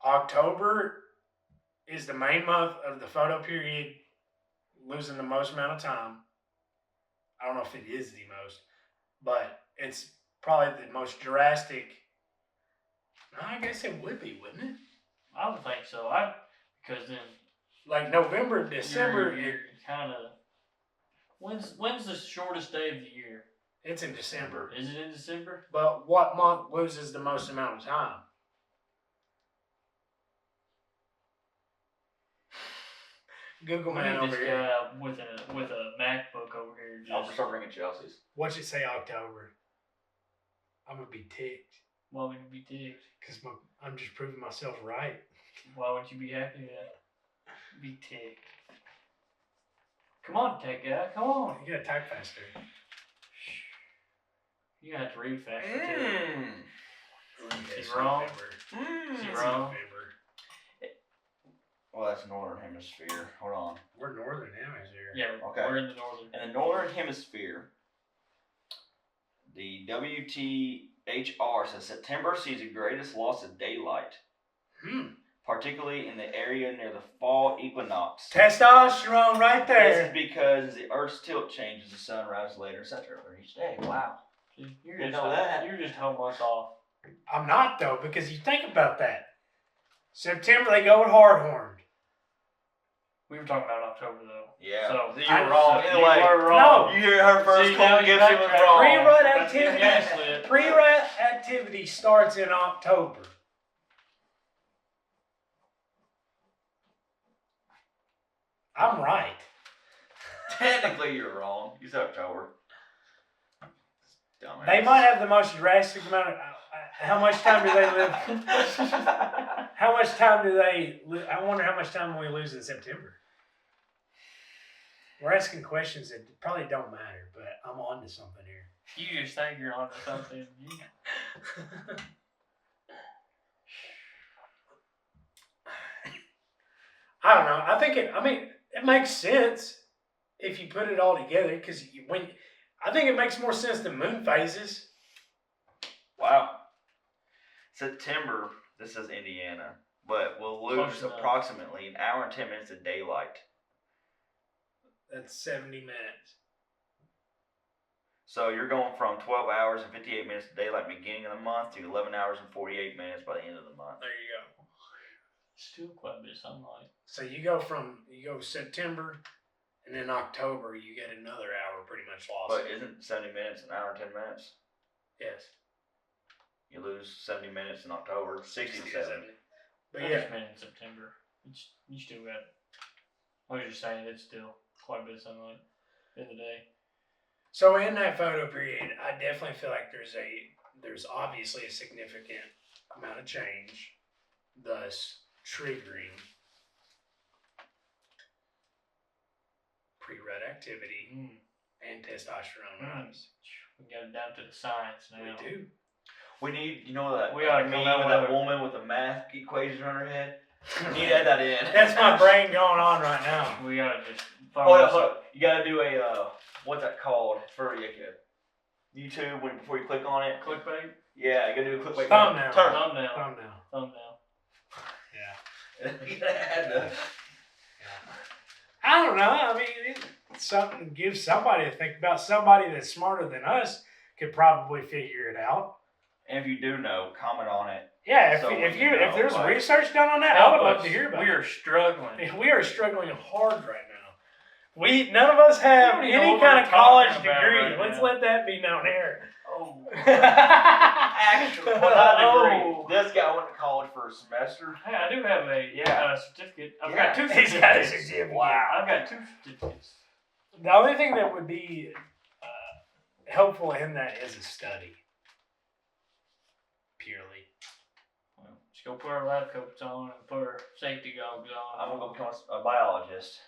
October is the main month of the photo period, losing the most amount of time. I don't know if it is the most, but it's probably the most drastic. No, I guess it would be, wouldn't it? I don't think so. Because then Like November, December, you're kind of. When's the shortest day of the year? it's in December. Is it in December? But what month loses the most amount of time? Google We man need over this here. guy with a MacBook over here. I'll Just start bringing Chelsea's. What'd you say October? I'm gonna be ticked why would you be ticked? because I'm just proving myself right. Why would you be happy to be ticked? Come on, tech guy. Come on. You gotta type faster. You gotta have to read faster too. Yes, wrong? November. Is he It's wrong? November. Well, that's northern hemisphere. Hold on. We're northern hemisphere. Yeah, Okay. we're in the northern. In the northern hemisphere, the WTHR says September sees the greatest loss of daylight, particularly in the area near the fall equinox. Testosterone right This is there. because the Earth's tilt changes, the sun rises later, etc. each day. Wow. You're Didn't just know that. You're just a month off. I'm not though because you think about that. September they go with hard-horned. We were talking about October though. Yeah. So you were wrong. so Either you way. were wrong. You hear her first. See, now Cole you Gibson was backtrack. wrong. Pre-rut That's the activity. gaslit. Pre-rut activity starts in October. I'm right. Technically, you're wrong. You said October. Dumbass. They might have the most drastic amount of. How much time do they live? How much time do they? I wonder how much time we lose in September. We're asking questions that probably don't matter, but I'm on to something here. You just think you're onto something. I don't know. I think it. I mean, it makes sense if you put it all together. Because I think it makes more sense than moon phases. Wow. September, this is Indiana, but we'll lose Close enough. approximately an hour and 10 minutes of daylight. That's 70 minutes. So you're going from 12 hours and 58 minutes of daylight beginning of the month to 11 hours and 48 minutes by the end of the month. There you go. Still quite a bit of sunlight. So you go September, and then October you get another hour pretty much lost. But isn't 70 minutes an hour and 10 minutes? Yes. You lose 70 minutes in October, 60 to 70. But I yeah, just meant in September. You still got. I was just saying it's still quite a bit of sunlight in the day. so in that photo period, I definitely feel like there's obviously a significant amount of change, thus triggering pre-rut activity and testosterone rise. We got it down to the science now. We do. We need, you know that We ought to meme come out with with that a- woman with the math equation on her head? We need to add that in. That's my brain going on right now. We gotta just. Hold up. You gotta do a, what's that called? For YouTube, before you click on it. Clickbait. Yeah, you gotta do a clickbait. Thumbnail. Turn. Thumbnail. Thumbnail. Yeah. You gotta add the. I don't know. I mean, something to give somebody to think about. Somebody that's smarter than us could probably figure it out. And if you do know, comment on it. Yeah, So we if can know, there's like, research done on that, I Help would love us. to hear about We it. are struggling. We are struggling hard right now. None of us have We don't even know any what kind we're of college talking about degree. right Let's now. let that be known here. Oh. Actually, well, not a degree. Oh. This guy went to college for a semester. Hey, I do have a Yeah. certificate. I've Yeah. got 2 He's got a certificates. certificate. Wow. I've got 2 certificates. The only thing that would be helpful in that is a study. Purely. Well, just go put our lab coats on and put our safety goggles on. I'm gonna go become a biologist.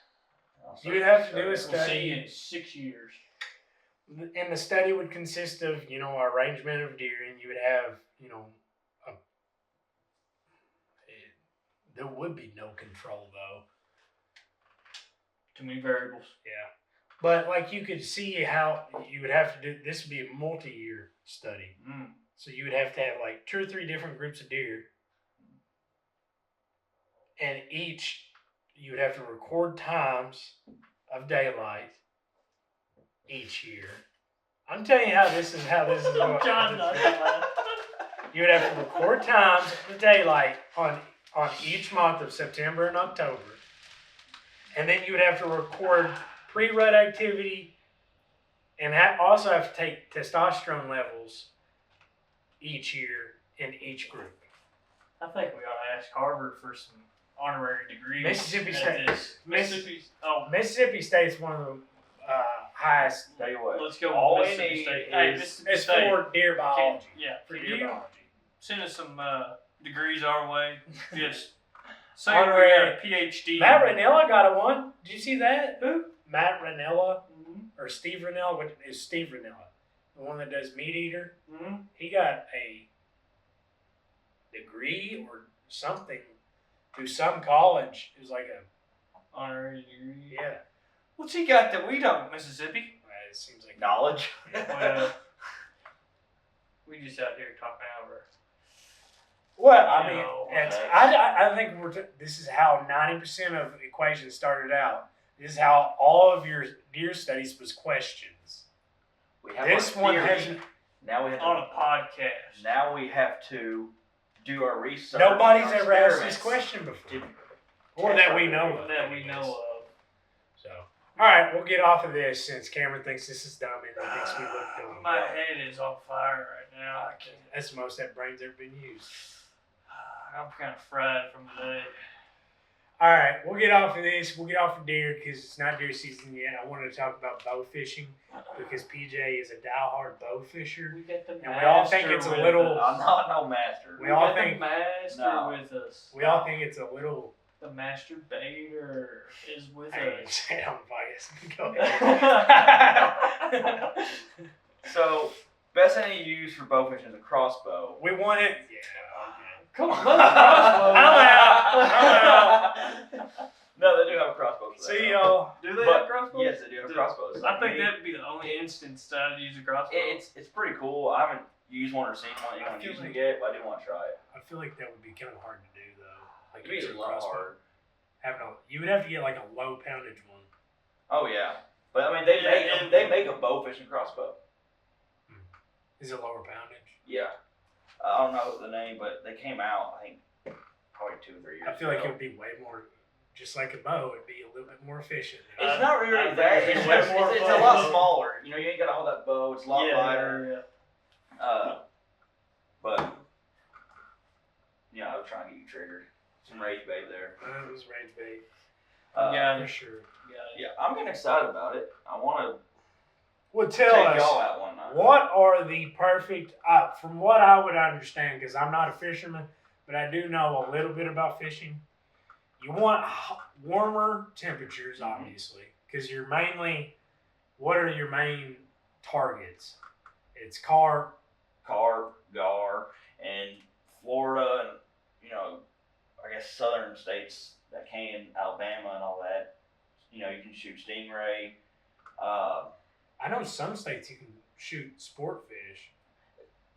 You would have to do a We'll see you study. in 6 years. And the study would consist of, arrangement of deer, and you would have, there would be no control though. Too many variables. Yeah. But like you could see how you would have to do, this would be a multi-year study. Mm. So you would have to have like 2 or 3 different groups of deer. And each, you would have to record times of daylight each year. I'm telling you how this is I'm going. trying not to laugh. You would have to record times of daylight on each month of September and October. And then you would have to record pre-rut activity and also have to take testosterone levels each year in each group. I think we ought to ask Harvard for some honorary degrees. Mississippi at State. this. Mississippi's. Oh, Mississippi State's one of the highest. Tell you what. let's go All we with Mississippi need State. is- Hey, Mississippi It's State. for deer biology. Yeah. For Can deer you biology. send us some degrees our way? Just say we Honorary. got a PhD. Matt Ranella got a one. Did you see that? Who? Matt Ranella Mm-hmm. or Steve Ranella? What is Steve Ranella? The one that does Meat Eater. Mm-hmm. He got a degree or something through some college. It was like a Honorary degree. yeah. What's he got that we don't, Mississippi? It seems like Knowledge. Well, we just out here talking over. Well, I mean, No, I think this is how 90% of equations started out. This is how all of your deer studies was questions. We have This our one theory. has Now we have On to. a podcast. Now we have to do our research. nobody's our ever asked this experiments. question before, Did- or that we know of. That we know of. So, all right, we'll get off of this since Cameron thinks this is dumb and he thinks we look dumb. My head is on fire right now. That's the most that brain's ever been used. I'm kind of fried from today. All right, we'll get off of this. We'll get off of deer because it's not deer season yet. I wanted to talk about bow fishing because PJ is a diehard bow fisher. We got the And we all think it's a master little- with I'm us. not no master. We all got think- the master No. with us. We all think it's a little. The masturbator is with I ain't us. say I'm biased. Go ahead. So, best thing you use for bow fishing is a crossbow. We want it. Yeah. Come on, let's crossbow. No, they do have a crossbow for that. See y'all. Do they But- have crossbows? Yes, they do have crossbows. I think that'd be the only instance that I'd use a crossbow. It's pretty cool. I haven't used one or seen one. You I don't feel use them like- yet, but I do want to try it. I feel like that would be kind of hard to do though. Like It'd be use a lot crossbow. hard. You would have to get like a low poundage one. Oh yeah, but I mean they Yeah, make and- they make a bow fishing crossbow. Is it lower poundage? Yeah, I don't know the name, but they came out I think probably 2 or 3 years. I feel like it ago. would be way more, just like a bow. It'd be a little bit more efficient. It's not I really think that. it's It's, way just, more it's a fun. lot smaller. You know, you ain't got all that bow. It's a lot yeah, lighter. yeah. But yeah, I was trying to get you triggered. Some rage bait there. It was rage bait Yeah. for sure. Yeah, I'm getting excited about it. I want Well, to tell take us y'all out one night. what are the perfect. From what I would understand, because I'm not a fisherman, but I do know a little bit about fishing. You want warmer temperatures, Mhm. obviously, because you're mainly. What are your main targets? It's carp. Carp, gar, and Florida, and you know, I guess southern states that can, Alabama and all that. You know, you can shoot stingray. I know some states you can shoot sport fish,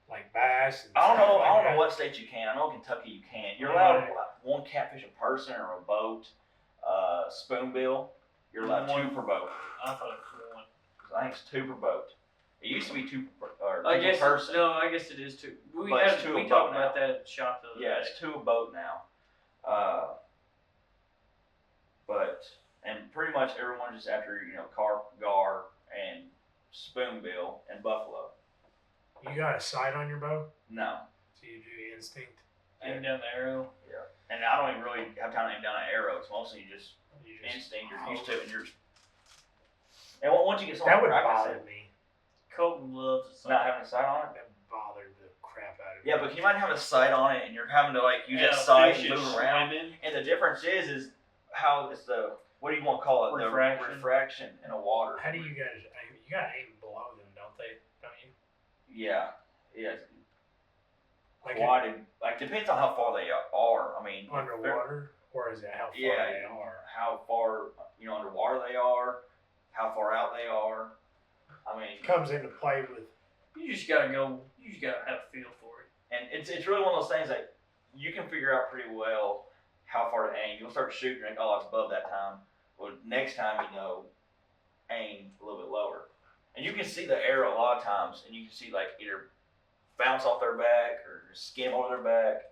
like bass. And I don't stuff know. like I don't that. know what states you can. I know Kentucky you can't. You're allowed one catfish a person or a boat, spoonbill. You're allowed two per boat. I thought it was one. I think it's two per boat. It used to be two per I guess person. no, I guess it is two. We But it's two a talked boat about now. that at the shop the other Yeah, day. it's two a boat now. And pretty much everyone's just after, carp, gar, and spoonbill, and buffalo. You got a sight on your bow? No. So you do instinct? Aim down the arrow. Yeah. And I don't even really have time to aim down an arrow. It's mostly just You just instinct. You're used to it, and you're. And once you get someone that would practice bother it, me. Colton loves it. not having a sight on it. That bothered the crap out of me. Yeah, but you might have a sight on it, and you're having to use that a sight fish and is move around. swimming. And the difference is how it's the what do you want to call it? Refraction. The refraction in a water. How do you guys aim? You gotta aim below them, don't they? Don't you? Yeah. Yeah. Like Quadded. Like depends on how far they are. I mean, underwater? Or is it how far Yeah. they are? How far underwater they are, how far out they are. I mean, It comes into play with You just gotta go. You just gotta have a feel for it. and it's really one of those things that you can figure out pretty well how far to aim. You'll start shooting, like, oh, it's above that time. Well, next time aim a little bit lower, and you can see the arrow a lot of times, and you can see like either bounce off their back or skim over their back.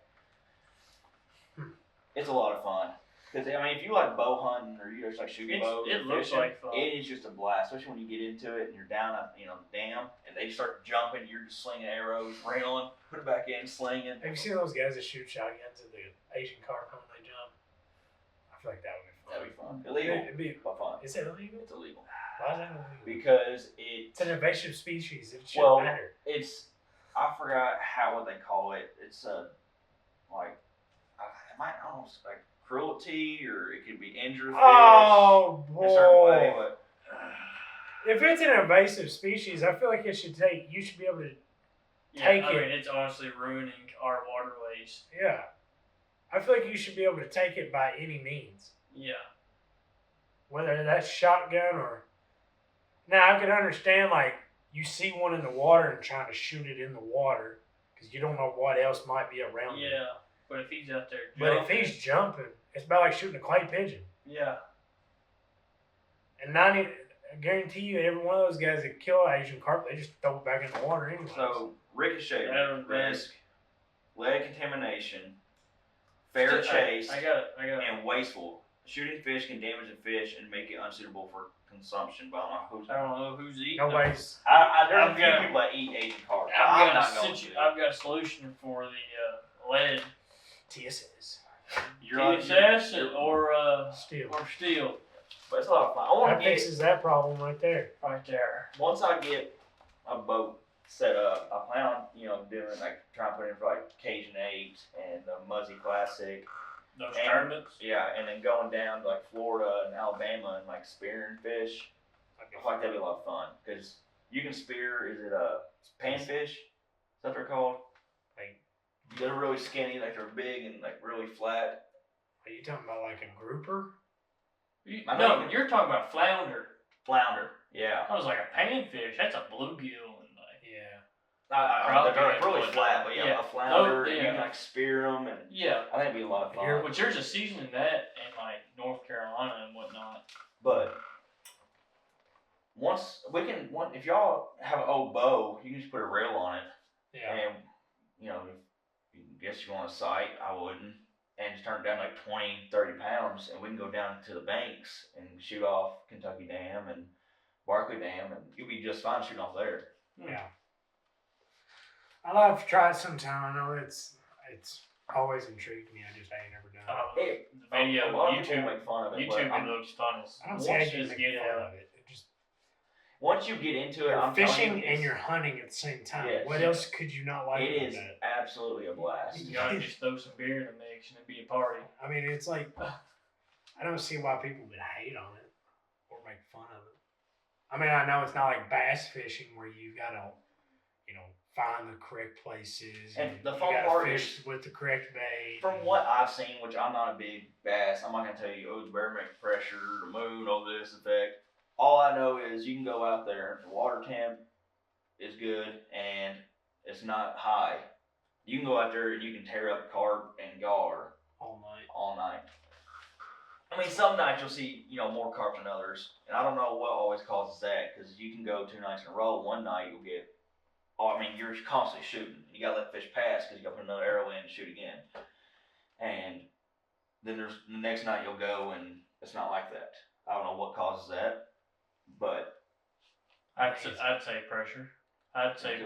It's a lot of fun. Because, I mean, if you like bow hunting or you just like shooting bows, It or looks fishing, like fun. it is just a blast, especially when you get into it and you're down a dam and they start jumping, you're just slinging arrows, railing, put it back in, slinging. Have you seen those guys that shoot shotguns at the Asian carp when they jump? I feel like that would be fun. That'd be fun. Illegal, It'd be, but fun. is it illegal? It's illegal Why is that illegal? because It's an invasive species. It shouldn't Well, matter. I forgot what they call it. It's like it might almost like cruelty or it could be injure fish Oh in a certain way, boy! but. If it's an invasive species, I feel like you should be able to. I Take mean, it. it's honestly ruining our waterways. Yeah, I feel like you should be able to take it by any means, Yeah. whether that's shotgun or. Now I can understand like you see one in the water and trying to shoot it in the water because you don't know what else might be around it. Yeah. But if he's out there But if jumping, he's jumping, it's about like shooting a clay pigeon. yeah. And 90, I guarantee you, every one of those guys that kill Asian carp, they just throw it back in the water anyway. So ricochet That- risk, lead contamination, fair chase, I got it. and wasteful. Shooting fish can damage the fish and make it unsuitable for consumption. But I don't know who's. I don't know who's eating them. nobody's. There's a I've few got- people that eat Asian carp. I've I'm got, not a going situ- to. I've got a solution for the lead. TSS. TSS or Steel. steel But it's a lot of fun. I want That to get fixes that problem right there. right there. once I get a boat set up. I plan on doing trying to put in for like Cajun 8 and the Muzzy Classic. Those And- tournaments. Yeah, and then going down to like Florida and Alabama and like spearing fish. I feel like that'd be a lot of fun because you can spear. Is it panfish? Is that what they're called? Like, They're really skinny, like they're big and like really flat. are you talking about like a grouper? I No, mean- you're talking about flounder. Flounder. Yeah. I was like a panfish. That's a bluegill and like. Yeah. They're like Crappie, really but- flat, but yeah, yeah. a flounder. Those- You yeah. can like spear them, and Yeah. I think it'd be a lot of fun. Which there's a season in that in like North Carolina and whatnot. But if y'all have an old bow, you can just put a rail on it, Yeah. and if you guess you want a sight, I wouldn't, and just turn it down like 20, 30 pounds, and we can go down to the banks and shoot off Kentucky Dam and Barkley Dam, and you'll be just fine shooting off there. Yeah. I'd love to try it sometime. I know it's always intrigued me. I just ain't never done it. The video, a lot of people YouTube, make fun of it. YouTube, but it looks fun. I don't see how Once you just can get make it fun out. of it. It just once you get into it, you're I'm telling fishing you, and you're hunting at the same time. Yes. What else could you not like it about is that? absolutely a blast. You gotta just throw some beer in the mix and it'd be a party. I mean, it's like I don't see why people would hate on it or make fun of it. I mean, I know it's not like bass fishing where you gotta, find the correct places And the you fun gotta part fish is, with the correct bait. from what I've seen, which I'm not a big bass, I'm not gonna tell you, the barometric pressure, the moon, all this effect. All I know is you can go out there, the water temp is good and it's not high. You can go out there and you can tear up carp and gar all night. all night. I mean, some nights you'll see, more carp than others, and I don't know what always causes that, because you can go 2 nights in a row. One night you'll get, you're constantly shooting. You gotta let the fish pass because you gotta put another arrow in and shoot again. And then there's the next night you'll go and it's not like that. I don't know what causes that, but I'd say pressure. I'd say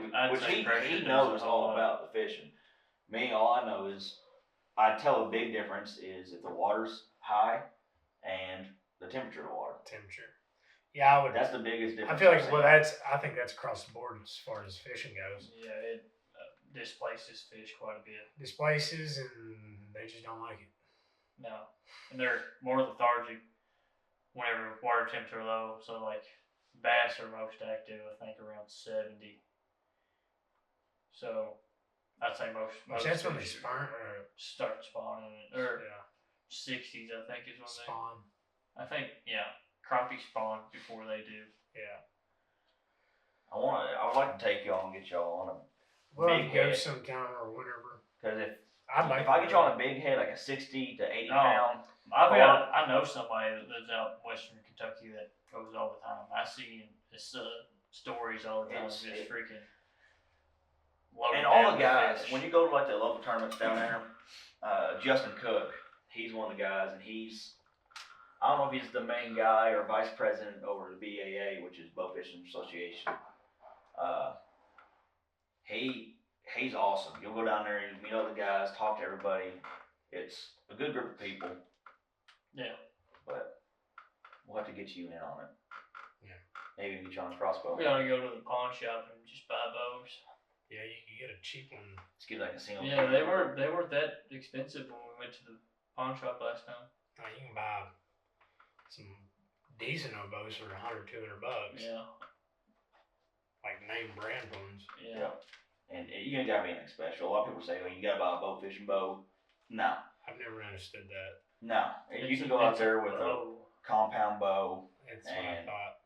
pressure. He does knows a all lot. about the fishing. Me, all I know is I tell a big difference is if the water's high and the temperature of the water. Temperature. Yeah, I would. That's the biggest difference. I feel like I've seen. I think that's across the board as far as fishing goes. Yeah, it displaces fish quite a bit. Displaces, and they just don't like it. No, and they're more lethargic whenever water temps are low. So like bass are most active, I think around 70. So I'd say most That's when they fish start spawning, or yeah, 60s I think is when spawn. I think crappie spawn before they do. Yeah. I would like to take y'all and get y'all on a We'll big go head. sometime or whenever. Because I'd if I get you on a big head, like a 60 to 80 Oh. pound, I know somebody that lives out in Western Kentucky that goes all the time. I see his stories all the time, It's- just freaking. and all the guys, when you go to like the local tournaments down there, Justin Cook, he's one of the guys, and I don't know if he's the main guy or vice president over the BAA, which is Bow Fishing Association. He's awesome. You'll go down there and meet other guys, talk to everybody. It's a good group of people. Yeah. But we'll have to get you in on it. Yeah. Maybe get you on a crossbow. We ought to go to the pawn shop and just buy bows. Yeah, you can get a cheap one. Let's get like a single. Yeah, they weren't that expensive when we went to the pawn shop last time. You can buy some decent bows for $100, $200. Yeah. Like name brand ones. Yeah. And you ain't gotta be anything special. A lot of people say, "Oh, you gotta buy a bow fishing bow." No, I've never understood that. no. You can go out there with a bow. compound bow. That's what I And- thought.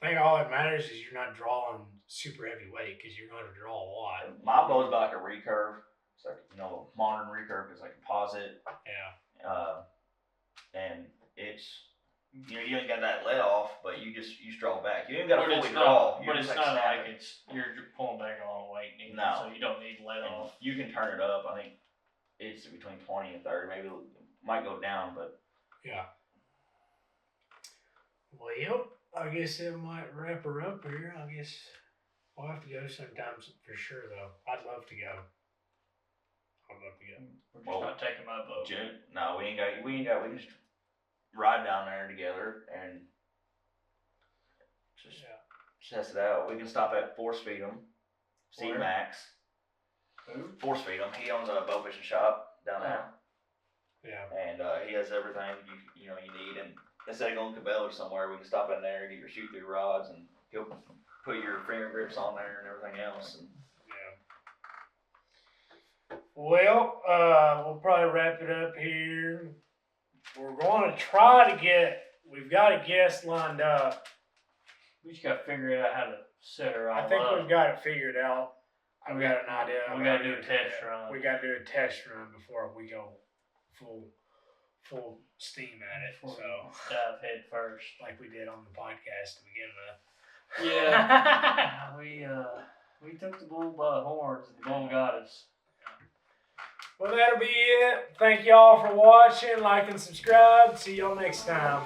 I think all that matters is you're not drawing super heavy weight because you're going to draw a lot. My bow's about like a recurve. It's like a modern recurve. It's like composite. Yeah. And it's you ain't got that let off, but you just draw back. You ain't got to But fully it's draw. not, You're but it's just not snapping. like you're pulling back a long weight neither, No. so you don't need let And off. you can turn it up. I think it's between 20 and 30. Maybe it might go down, but Yeah. Well, I guess that might wrap her up here. I guess we'll have to go sometimes for sure, though. I'd love to go. I'd love to go. We're just Well, not taking my boat. June. No, we can just ride down there together and just Yeah. test it out. We can stop at Force Feed'em, see Where? Max. Who? Force Feed'em. He owns a bow fishing shop down there, Yeah. and he has everything you need. And instead of going to Cabela's somewhere, we can stop in there, get your shoot through rods, and he'll put your finger grips on there and everything else. And Yeah. Well, we'll probably wrap it up here. We're going to try to we've got a guest lined up. We just gotta figure out how to set her all I think up. we've got it figured out. I've got an idea. We gotta do a test run. We got to do a test run before we go full steam at it. Before So, we dive head first. like we did on the podcast to begin with. Yeah. we took the bull by the horns and the bull got us. Well, that'll be it. Thank y'all for watching. Like and subscribe. See y'all next time.